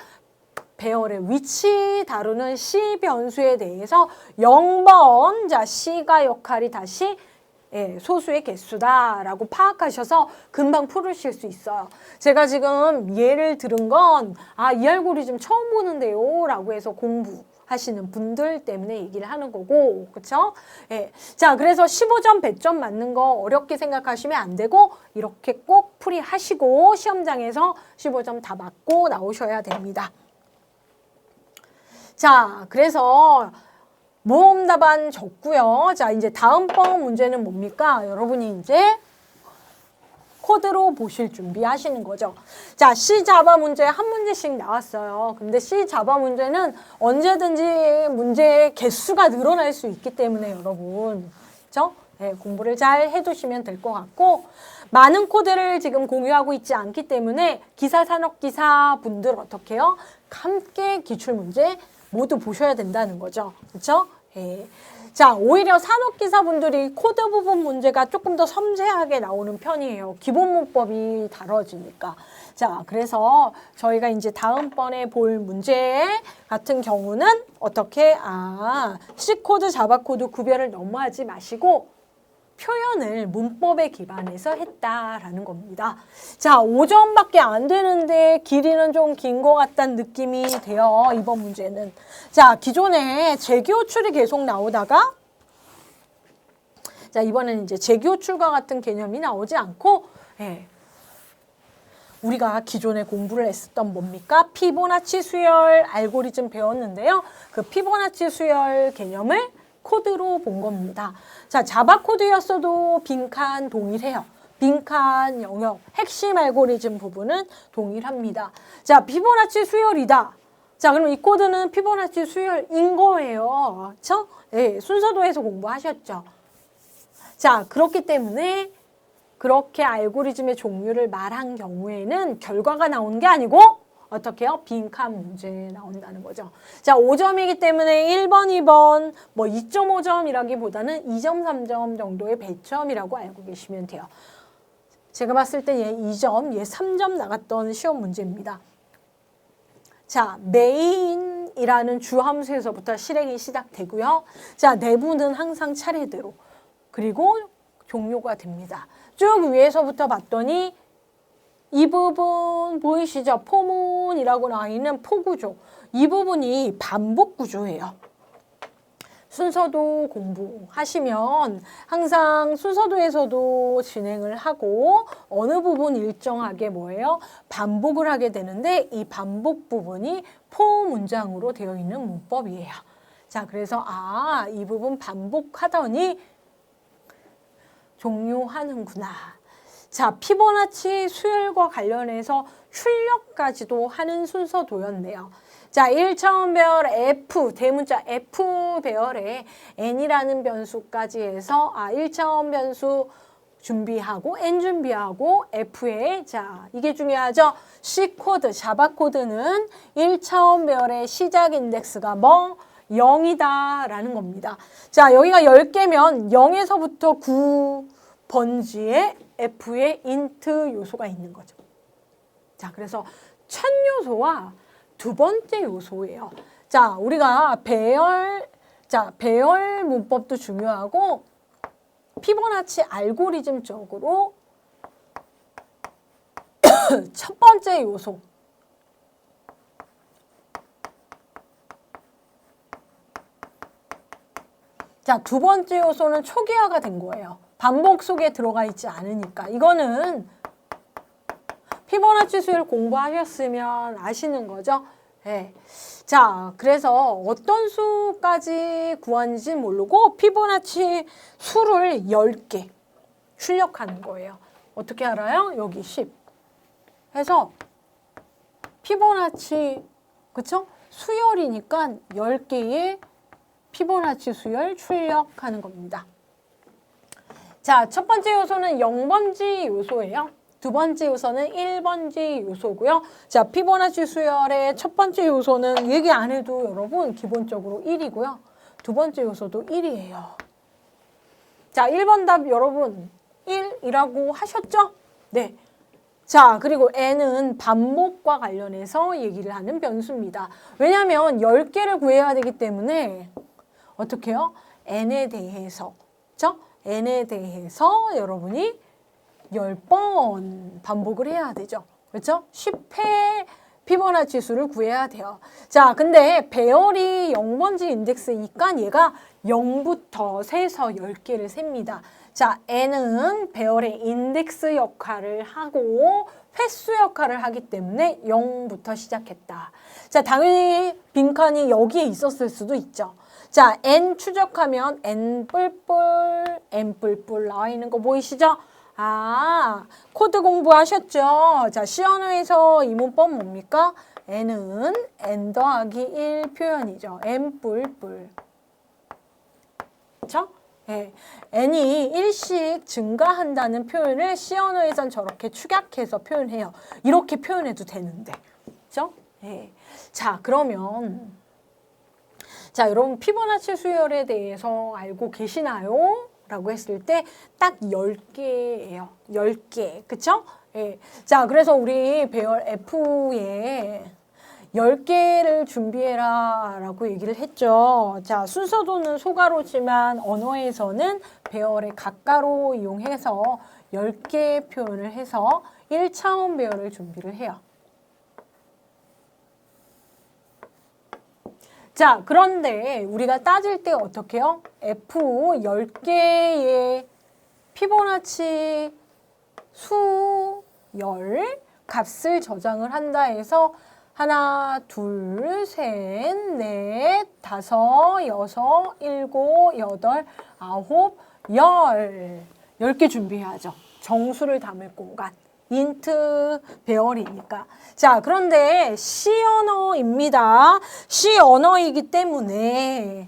배열의 위치 다루는 C 변수에 대해서 0번, 자, C가 역할이 다시 소수의 개수다라고 파악하셔서 금방 풀으실 수 있어요. 제가 지금 예를 들은 건 이 알고리즘 처음 보는데요 라고 해서 공부하시는 분들 때문에 얘기를 하는 거고, 그쵸? 자, 그래서 15점, 100점 맞는 거 어렵게 생각하시면 안 되고 이렇게 꼭 풀이하시고 시험장에서 15점 다 맞고 나오셔야 됩니다. 자, 그래서 모험 답안 적고요. 자, 이제 다음번 문제는 뭡니까? 여러분이 이제 코드로 보실 준비하시는 거죠. 자, C 자바 문제 한 문제씩 나왔어요. 근데 C 자바 문제는 언제든지 문제의 개수가 늘어날 수 있기 때문에 여러분, 그렇죠? 네, 공부를 잘 해두시면 될 것 같고 많은 코드를 지금 공유하고 있지 않기 때문에 기사, 산업기사 분들 어떻게 해요? 함께 기출문제 모두 보셔야 된다는 거죠. 그렇죠? 예. 자, 오히려 산업기사분들이 코드 부분 문제가 조금 더 섬세하게 나오는 편이에요. 기본 문법이 다뤄지니까. 자, 그래서 저희가 이제 다음번에 볼 문제 같은 경우는 어떻게, C코드, 자바코드 구별을 너무 하지 마시고 표현을 문법에 기반해서 했다라는 겁니다. 자, 5점밖에 안 되는데 길이는 좀 긴 것 같다는 느낌이 돼요. 이번 문제는. 자, 기존에 재기호출이 계속 나오다가 자, 이번에는 이제 재기호출과 같은 개념이 나오지 않고 우리가 기존에 공부를 했었던 뭡니까? 피보나치 수열 알고리즘 배웠는데요. 그 피보나치 수열 개념을 코드로 본 겁니다. 자, 자바 코드였어도 빈칸 동일해요. 빈칸 영역, 핵심 알고리즘 부분은 동일합니다. 자, 피보나치 수열이다. 자, 그럼 이 코드는 피보나치 수열인 거예요. 그렇죠? 네, 순서도에서 공부하셨죠. 자, 그렇기 때문에 그렇게 알고리즘의 종류를 말한 경우에는 결과가 나오는 게 아니고 어떻게 해요? 빈칸 문제 나온다는 거죠. 자, 5점이기 때문에 1번, 2번, 뭐 2.5점이라기보다는 2점, 3점 정도의 배점이라고 알고 계시면 돼요. 제가 봤을 때 얘 2점, 얘 3점 나갔던 시험 문제입니다. 자, 메인이라는 주함수에서부터 실행이 시작되고요. 자, 내부는 항상 차례대로. 그리고 종료가 됩니다. 쭉 위에서부터 봤더니 이 부분 보이시죠? 포문이라고 나와 있는 포구조. 이 부분이 반복 구조예요. 순서도 공부하시면 항상 순서도에서도 진행을 하고 어느 부분 일정하게 뭐예요? 반복을 하게 되는데 이 반복 부분이 포 문장으로 되어 있는 문법이에요. 자, 그래서 이 부분 반복하더니 종료하는구나. 자, 피보나치 수열과 관련해서 출력까지도 하는 순서도였네요. 자, 1차원 배열 F, 대문자 F 배열에 N이라는 변수까지 해서 1차원 변수 준비하고 N 준비하고 F에 자, 이게 중요하죠. C 코드, 자바 코드는 1차원 배열의 시작 인덱스가 뭐? 0이다라는 겁니다. 자, 여기가 10개면 0에서부터 9번지에 F에 인트 요소가 있는 거죠. 자, 그래서 첫 요소와 두 번째 요소예요. 자, 우리가 배열 문법도 중요하고 피보나치 알고리즘적으로 첫 번째 요소. 자, 두 번째 요소는 초기화가 된 거예요. 반복 속에 들어가 있지 않으니까. 이거는 피보나치 수를 공부하셨으면 아시는 거죠. 네. 자, 그래서 어떤 수까지 구하는지 모르고 피보나치 수를 10개 출력하는 거예요. 어떻게 알아요? 여기 10 해서 피보나치, 그쵸? 수열이니까 10개의 피보나치 수열 출력하는 겁니다. 자, 첫 번째 요소는 0번지 요소예요. 두 번째 요소는 1번지 요소고요. 자, 피보나치 수열의 첫 번째 요소는 얘기 안 해도 여러분 기본적으로 1이고요. 두 번째 요소도 1이에요. 자, 1번 답 여러분 1이라고 하셨죠? 네. 자, 그리고 N은 반복과 관련해서 얘기를 하는 변수입니다. 왜냐하면 10개를 구해야 되기 때문에 어떻게 해요? N에 대해서, 그렇죠? N에 대해서 여러분이 10번 반복을 해야 되죠. 그렇죠? 10회 피보나치 수를 구해야 돼요. 자, 근데 배열이 0번지 인덱스니까 얘가 0부터 세서 10개를 셉니다. 자, N은 배열의 인덱스 역할을 하고 횟수 역할을 하기 때문에 0부터 시작했다. 자, 당연히 빈칸이 여기에 있었을 수도 있죠. 자, N 추적하면 N 뿔뿔, N 뿔뿔 나와 있는 거 보이시죠? 코드 공부하셨죠? 자, C 언어에서 이 문법 뭡니까? N은 N 더하기 1 표현이죠. N 뿔뿔. 그쵸? 네. N이 1씩 증가한다는 표현을 C 언어에선 저렇게 축약해서 표현해요. 이렇게 표현해도 되는데. 그쵸? 네. 자, 그러면 자, 여러분 피보나치 수열에 대해서 알고 계시나요? 라고 했을 때 딱 10개예요. 10개. 그쵸? 예. 자, 그래서 우리 배열 F에 10개를 준비해라 라고 얘기를 했죠. 자, 순서도는 소가로지만 언어에서는 배열의 가가로 이용해서 10개의 표현을 해서 1차원 배열을 준비를 해요. 자, 그런데 우리가 따질 때 어떻게 해요? F 10개의 피보나치 수 10 값을 저장을 한다 해서 하나, 둘, 셋, 넷, 다섯, 여섯, 일곱, 여덟, 아홉, 10개 준비해야죠. 정수를 담을 공간. 인트 배열이니까. 자, 그런데 C 언어입니다. C 언어이기 때문에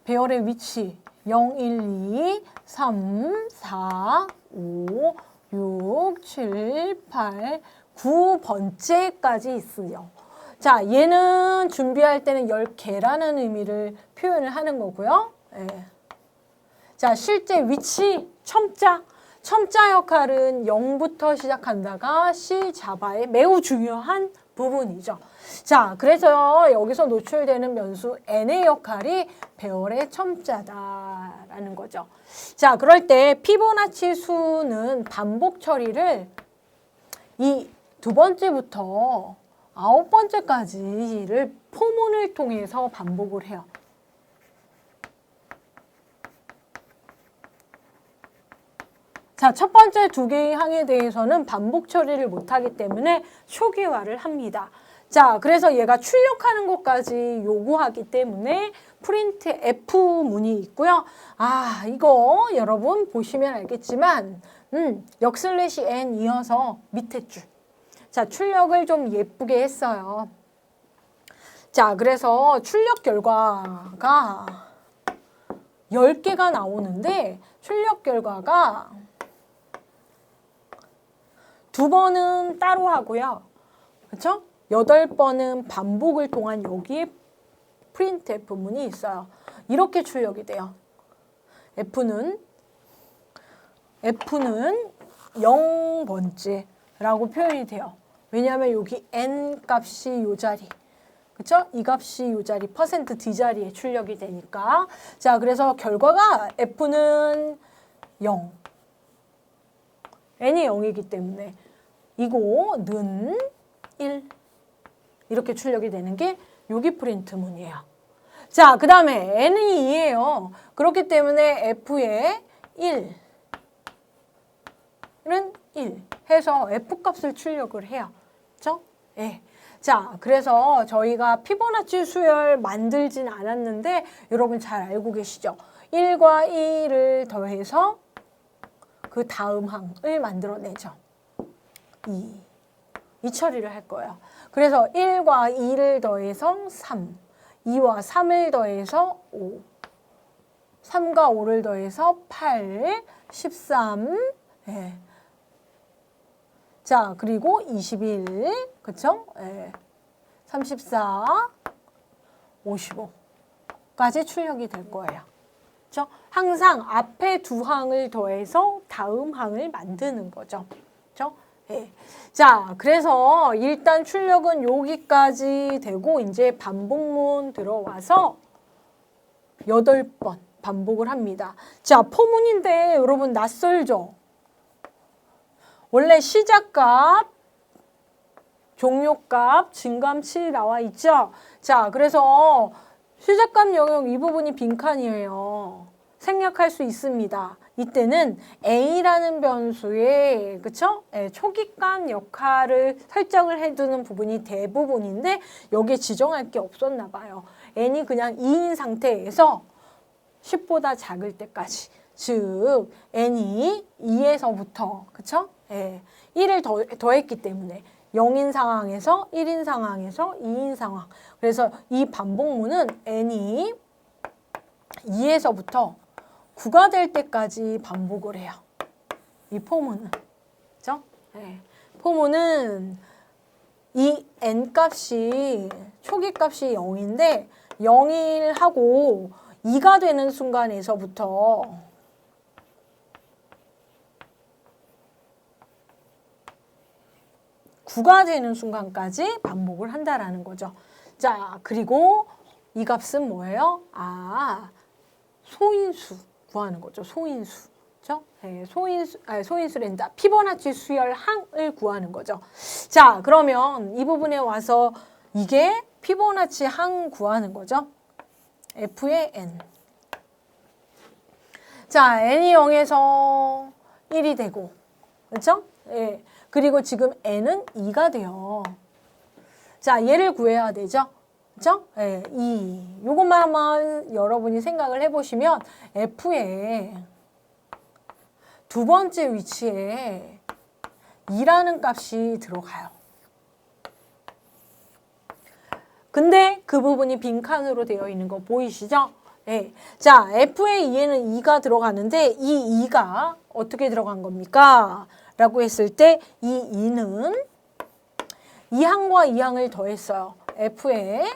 배열의 위치 0, 1, 2, 3, 4, 5, 6, 7, 8, 9번째까지 있어요. 자, 얘는 준비할 때는 10개라는 의미를 표현을 하는 거고요. 예. 자, 실제 위치 첨자. 첨자 역할은 0부터 시작한다가 C 자바의 매우 중요한 부분이죠. 자, 그래서 여기서 노출되는 변수 n의 역할이 배열의 첨자다라는 거죠. 자, 그럴 때 피보나치 수는 반복 처리를 이 두 번째부터 9번째까지를 포문을 통해서 반복을 해요. 자, 첫 번째 두 개의 항에 대해서는 반복 처리를 못하기 때문에 초기화를 합니다. 자, 그래서 얘가 출력하는 것까지 요구하기 때문에 프린트 F 문이 있고요. 아, 이거 여러분 보시면 알겠지만 역슬래시 N 이어서 밑에 줄. 자, 출력을 좀 예쁘게 했어요. 자, 그래서 출력 결과가 10개가 나오는데 출력 결과가 2번은 따로 하고요. 그렇죠? 8번은 반복을 통한 여기에 프린트F 문이 있어요. 이렇게 출력이 돼요. F는 0번째라고 표현이 돼요. 왜냐하면 여기 N 값이 요 자리. 그쵸? 이 값이 요 자리, 퍼센트 D 자리에 출력이 되니까. 자, 그래서 결과가 F는 0. N이 0이기 때문에 이거는 1. 이렇게 출력이 되는 게 여기 프린트 문이에요. 자, 그 다음에 N이 2예요. 그렇기 때문에 F의 1은 1 해서 F 값을 출력을 해요. 그쵸? 예. 자, 그래서 저희가 피보나치 수열 만들진 않았는데 여러분 잘 알고 계시죠? 1과 2를 더해서 그 다음 항을 만들어내죠. 2 처리를 할 거예요. 그래서 1과 2를 더해서 3, 2와 3을 더해서 5, 3과 5를 더해서 8, 13, 예. 자, 그리고 21, 그쵸? 예. 34, 55까지 출력이 될 거예요. 그쵸? 항상 앞에 두 항을 더해서 다음 항을 만드는 거죠. 그쵸? 예. 자, 그래서 일단 출력은 여기까지 되고 이제 반복문 들어와서 8번 반복을 합니다. 자, 포문인데 여러분 낯설죠? 원래 시작값, 종료값, 증감치 나와 있죠? 자, 그래서 시작값 영역 이 부분이 빈칸이에요. 생략할 수 있습니다. 이때는 A라는 변수의 그쵸? 네, 초기값 역할을 설정을 해두는 부분이 대부분인데 여기에 지정할 게 없었나 봐요. N이 그냥 2인 상태에서 10보다 작을 때까지. 즉 N이 2에서부터 그쵸? 네, 1을 더했기 때문에 0인 상황에서 1인 상황에서 2인 상황. 그래서 이 반복문은 N이 2에서부터 9가 될 때까지 반복을 해요. 이 포문은. 그죠? 네. 포문은 이 N 값이, 초기 값이 0인데 0일하고 2가 되는 순간에서부터 9가 되는 순간까지 반복을 한다라는 거죠. 자, 그리고 이 값은 뭐예요? 소인수 구하는 거죠. 소인수. 그렇죠? 네, 소인수랜다. 피보나치 수열항을 구하는 거죠. 자, 그러면 이 부분에 와서 이게 피보나치 항 구하는 거죠. F의 N. 자, N이 0에서 1이 되고, 그렇죠? 예. 그리고 지금 N은 2가 돼요. 자, 얘를 구해야 되죠. 그렇죠? 예, 2. 요것만 한번 여러분이 생각을 해보시면 F의 두 번째 위치에 2라는 값이 들어가요. 근데 그 부분이 빈칸으로 되어 있는 거 보이시죠? 네. 자, F의 2에는 2가 들어가는데 이 2가 어떻게 들어간 겁니까? 라고 했을 때 이 2는 2항과 2항을 더했어요. F의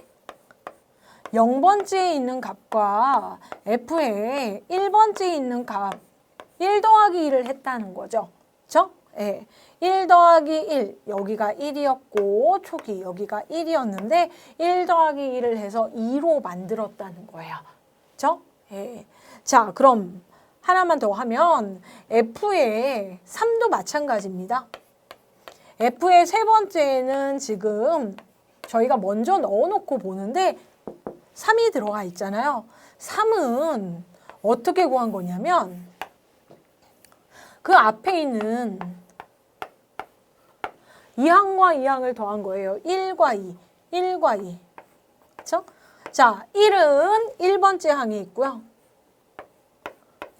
0번째에 있는 값과 F의 1번째에 있는 값 1 더하기 1을 했다는 거죠. 그렇죠? 네. 1 더하기 1, 여기가 1이었고 초기 여기가 1이었는데 1 더하기 1을 해서 2로 만들었다는 거예요. 그렇죠? 네. 자, 그럼 하나만 더 하면 F의 3도 마찬가지입니다. F의 세 번째는 지금 저희가 먼저 넣어놓고 보는데 3이 들어가 있잖아요. 3은 어떻게 구한 거냐면 그 앞에 있는 2항과 2항을 더한 거예요. 1과 2, 1과 2. 그렇죠? 자, 1은 1번째 항에 있고요.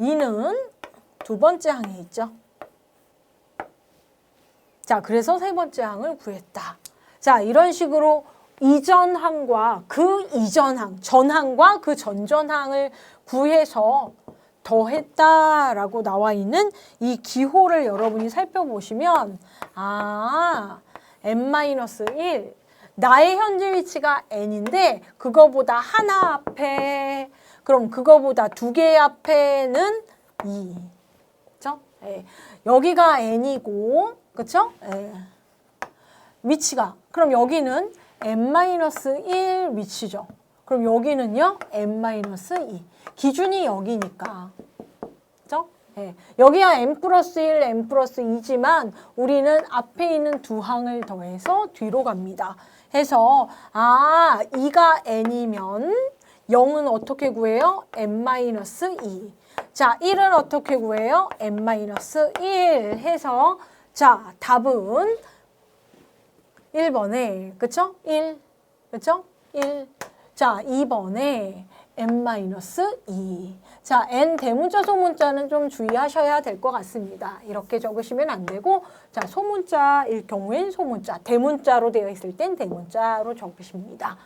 2는 두 번째 항에 있죠. 자, 그래서 세 번째 항을 구했다. 자, 이런 식으로 이전 항과 그 이전 항, 전항과 그 전전항을 구해서 더했다라고 나와 있는 이 기호를 여러분이 살펴보시면 n-1 나의 현재 위치가 n인데 그거보다 하나 앞에 그럼 그거보다 두 개 앞에는 2. 그렇죠? 예. 여기가 n이고 그렇죠? 예. 위치가 그럼 여기는 n-1 위치죠. 그럼 여기는요 n-2 기준이 여기니까 그렇죠? 예. 여기가 n 플러스 1, n 플러스 2지만 우리는 앞에 있는 두 항을 더해서 뒤로 갑니다. 해서 2가 n이면 0은 어떻게 구해요? n-2. 자, 1은 어떻게 구해요? n-1 해서 자, 답은 1번에 그쵸? 1. 그쵸? 1. 자, 2번에 n-2. 자, n 대문자 소문자는 좀 주의하셔야 될 것 같습니다. 이렇게 적으시면 안 되고 자, 소문자일 경우엔 소문자, 대문자로 되어 있을 땐 대문자로 적으십니다.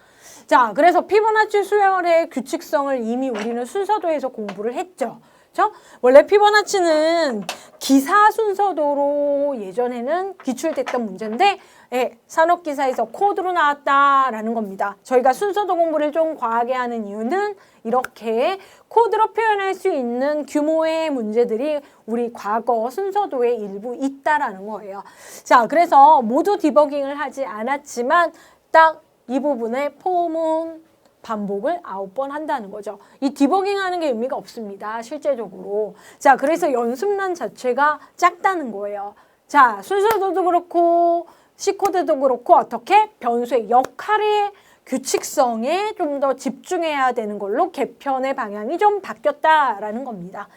자, 그래서 피보나치 수열의 규칙성을 이미 우리는 순서도에서 공부를 했죠. 그렇죠? 원래 피보나치는 기사 순서도로 예전에는 기출됐던 문제인데 산업기사에서 코드로 나왔다라는 겁니다. 저희가 순서도 공부를 좀 과하게 하는 이유는 이렇게 코드로 표현할 수 있는 규모의 문제들이 우리 과거 순서도에 일부 있다라는 거예요. 자, 그래서 모두 디버깅을 하지 않았지만 딱 이 부분의 포문 반복을 9번 한다는 거죠. 이 디버깅하는 게 의미가 없습니다. 실제적으로. 자, 그래서 연습란 자체가 작다는 거예요. 자, 순서도도 그렇고 C코드도 그렇고 어떻게 변수의 역할의 규칙성에 좀 더 집중해야 되는 걸로 개편의 방향이 좀 바뀌었다라는 겁니다.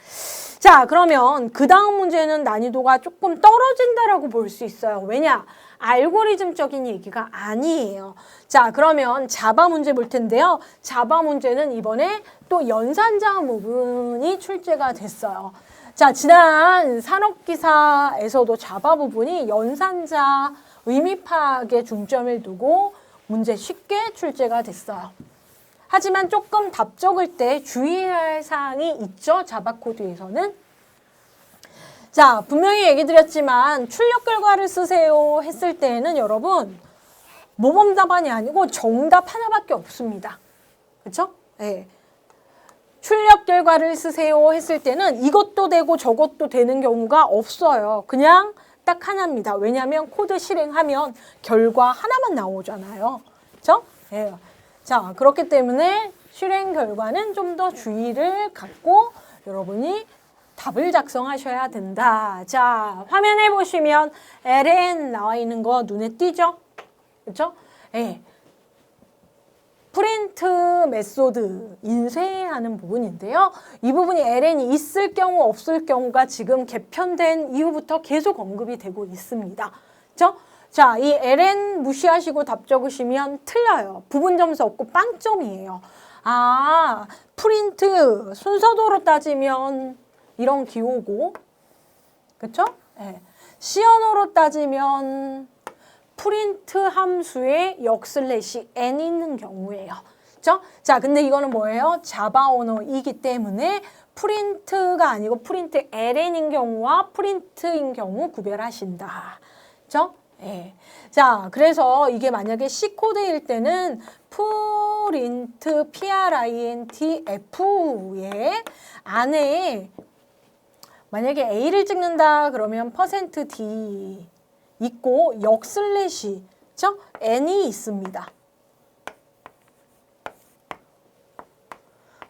자, 그러면 그 다음 문제는 난이도가 조금 떨어진다라고 볼 수 있어요. 왜냐? 알고리즘적인 얘기가 아니에요. 자, 그러면 자바 문제 볼 텐데요. 자바 문제는 이번에 또 연산자 부분이 출제가 됐어요. 자, 지난 산업기사에서도 자바 부분이 연산자 의미 파악에 중점을 두고 문제 쉽게 출제가 됐어요. 하지만 조금 답 적을 때 주의해야 할 사항이 있죠. 자바 코드에서는. 자, 분명히 얘기 드렸지만 출력 결과를 쓰세요 했을 때에는 여러분 모범 답안이 아니고 정답 하나밖에 없습니다. 그렇죠? 네. 출력 결과를 쓰세요 했을 때는 이것도 되고 저것도 되는 경우가 없어요. 그냥 딱 하나입니다. 왜냐하면 코드 실행하면 결과 하나만 나오잖아요. 그렇죠? 예. 자, 그렇기 때문에 실행 결과는 좀 더 주의를 갖고 여러분이 답을 작성하셔야 된다. 자, 화면에 보시면 ln 나와 있는 거 눈에 띄죠? 그렇죠? 예. 프린트 메소드 인쇄하는 부분인데요. 이 부분이 ln이 있을 경우 없을 경우가 지금 개편된 이후부터 계속 언급이 되고 있습니다. 그렇죠? 자, 이 ln 무시하시고 답 적으시면 틀려요. 부분 점수 없고 빵점이에요. 아, 프린트 순서도로 따지면 이런 기호고, 그렇죠? 네. 시언어로 따지면 프린트 함수에 역슬래시 n 있는 경우예요. 그렇죠? 자, 근데 이거는 뭐예요? 자바 언어이기 때문에 프린트가 아니고 프린트 ln인 경우와 프린트인 경우 구별하신다. 그렇죠? 예. 자, 그래서 이게 만약에 C코드일 때는 프린트 printf에 안에 만약에 A를 찍는다 그러면 %d 있고 역슬래시 그렇죠? n이 있습니다.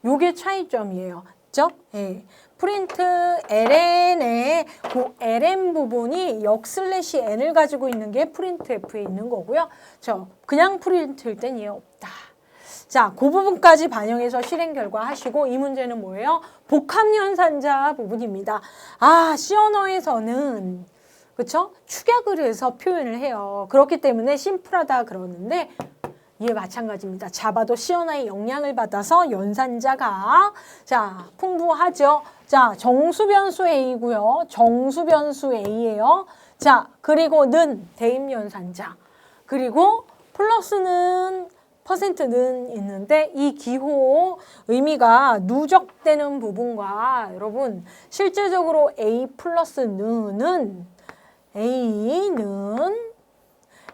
요게 차이점이에요. 그렇죠? 예. 프린트 ln의 그 ln 부분이 역슬래시 n을 가지고 있는 게 프린트 f에 있는 거고요. 그냥 프린트일 땐 얘 없다. 자, 그 부분까지 반영해서 실행 결과 하시고 이 문제는 뭐예요? 복합연산자 부분입니다. 아, C 언어에서는 그렇죠? 축약을 해서 표현을 해요. 그렇기 때문에 심플하다 그러는데 이에 마찬가지입니다. 자바도 C 언어의 영향을 받아서 연산자가 자, 풍부하죠. 자, 정수변수 A고요. 정수변수 A예요. 자, 그리고 는 대입연산자. 그리고 플러스는 %는 있는데 이 기호 의미가 누적되는 부분과 여러분 실제적으로 A 플러스 는은 A는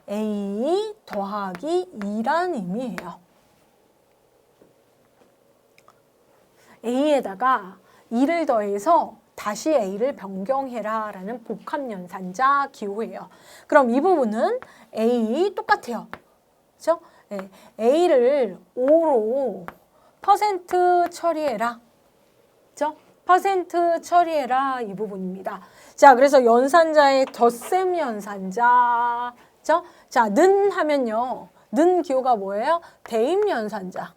A 더하기 2란 의미예요. A에다가 2를 더해서 다시 A를 변경해라 라는 복합연산자 기호예요. 그럼 이 부분은 A 똑같아요. 그렇죠? 네. A를 5로 % 처리해라. 그렇죠? % 처리해라 이 부분입니다. 자, 그래서 연산자의 덧셈 연산자. 그렇죠? 자, 는 하면요. 는 기호가 뭐예요? 대입 연산자.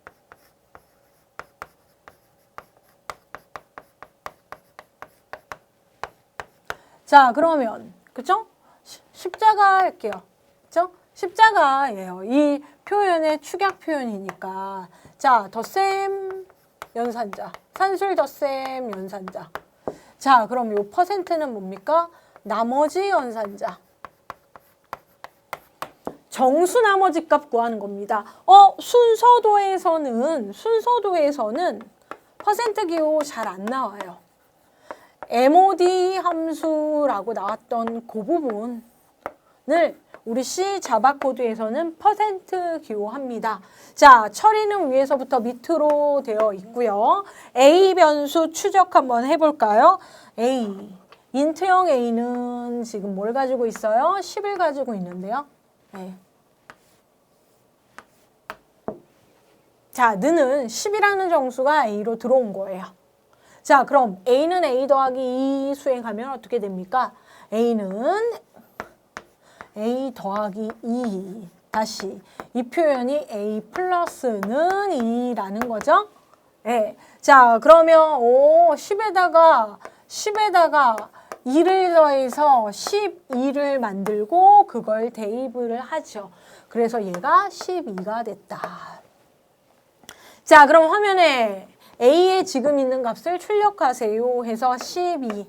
자, 그러면 그렇죠? 십자가 할게요. 그렇죠? 십자가예요. 이 표현의 축약 표현이니까. 자, 덧셈 연산자. 산술 덧셈 연산자. 자, 그럼 요 %는 뭡니까? 나머지 연산자. 정수 나머지 값 구하는 겁니다. 순서도에서는 % 기호 잘 안 나와요. MOD 함수라고 나왔던 그 부분을 우리 C 자바 코드에서는 % 기호합니다. 자, 처리는 위에서부터 밑으로 되어 있고요. A 변수 추적 한번 해볼까요? A, 인트형 A는 지금 뭘 가지고 있어요? 10을 가지고 있는데요. 네. 자, 는은 10이라는 정수가 A로 들어온 거예요. 자, 그럼 A는 A 더하기 2 수행하면 어떻게 됩니까? A는 A 더하기 2 다시 이 표현이 A 플러스는 2라는 거죠. 네. 자, 그러면 10에다가 2를 더해서 12를 만들고 그걸 대입을 하죠. 그래서 얘가 12가 됐다. 자, 그럼 화면에 A에 지금 있는 값을 출력하세요 해서 12.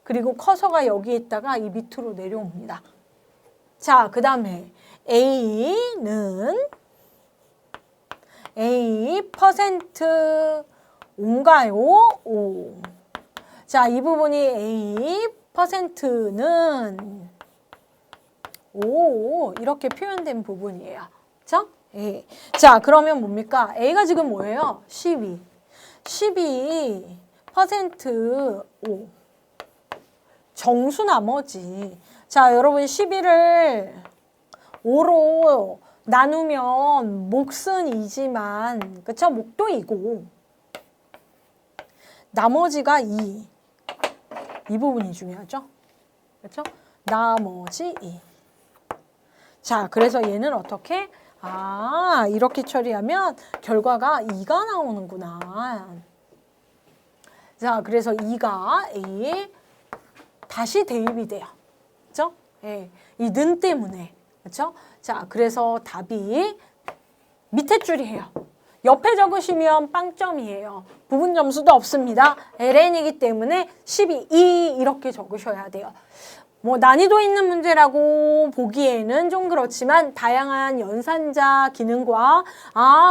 그리고 커서가 여기 있다가 이 밑으로 내려옵니다. 자, 그 다음에 A는 A % 5인가요? 5. 자, 이 부분이 A %는 5 이렇게 표현된 부분이에요. 그렇죠? 예. 자, 그러면 뭡니까? A가 지금 뭐예요? 12. 12 % 5. 정수 나머지. 자, 여러분 12를 5로 나누면 몫은 2지만, 그쵸? 목도 2고, 나머지가 2. 이 부분이 중요하죠? 그쵸? 나머지 2. 자, 그래서 얘는 어떻게? 아, 이렇게 처리하면 결과가 2가 나오는구나. 자, 그래서 2가 A 다시 대입이 돼요. 그쵸? 예, 이 는 때문에. 그쵸? 자, 그래서 답이 밑에 줄이에요. 옆에 적으시면 빵점이에요. 부분 점수도 없습니다. LN이기 때문에 12 이렇게 적으셔야 돼요. 뭐 난이도 있는 문제라고 보기에는 좀 그렇지만 다양한 연산자 기능과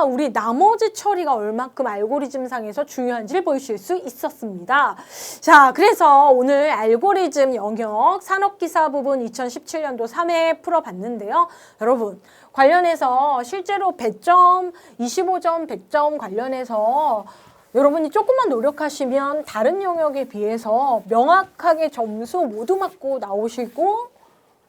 우리 나머지 처리가 얼만큼 알고리즘상에서 중요한지를 보실 수 있었습니다. 자, 그래서 오늘 알고리즘 영역 산업기사 부분 2017년도 3회 풀어봤는데요. 여러분 관련해서 실제로 100점, 25점, 100점 관련해서 여러분이 조금만 노력하시면 다른 영역에 비해서 명확하게 점수 모두 맞고 나오시고,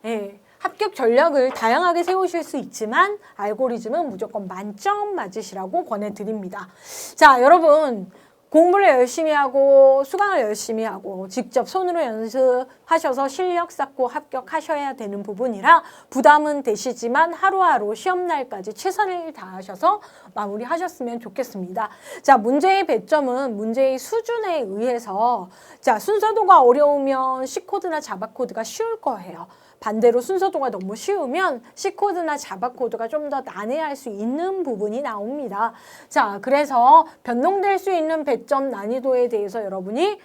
예, 합격 전략을 다양하게 세우실 수 있지만 알고리즘은 무조건 만점 맞으시라고 권해드립니다. 자, 여러분 공부를 열심히 하고 수강을 열심히 하고 직접 손으로 연습하셔서 실력 쌓고 합격하셔야 되는 부분이라 부담은 되시지만 하루하루 시험날까지 최선을 다하셔서 마무리하셨으면 좋겠습니다. 자, 문제의 배점은 문제의 수준에 의해서 자, 순서도가 어려우면 C코드나 자바코드가 쉬울 거예요. 반대로 순서도가 너무 쉬우면 C코드나 자바코드가 좀 더 난해할 수 있는 부분이 나옵니다. 자, 그래서 변동될 수 있는 배점 난이도에 대해서 여러분이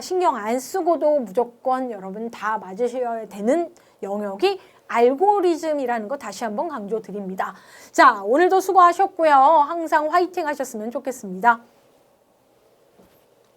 신경 안 쓰고도 무조건 여러분 다 맞으셔야 되는 영역이 알고리즘이라는 거 다시 한번 강조드립니다. 자, 오늘도 수고하셨고요. 항상 화이팅 하셨으면 좋겠습니다.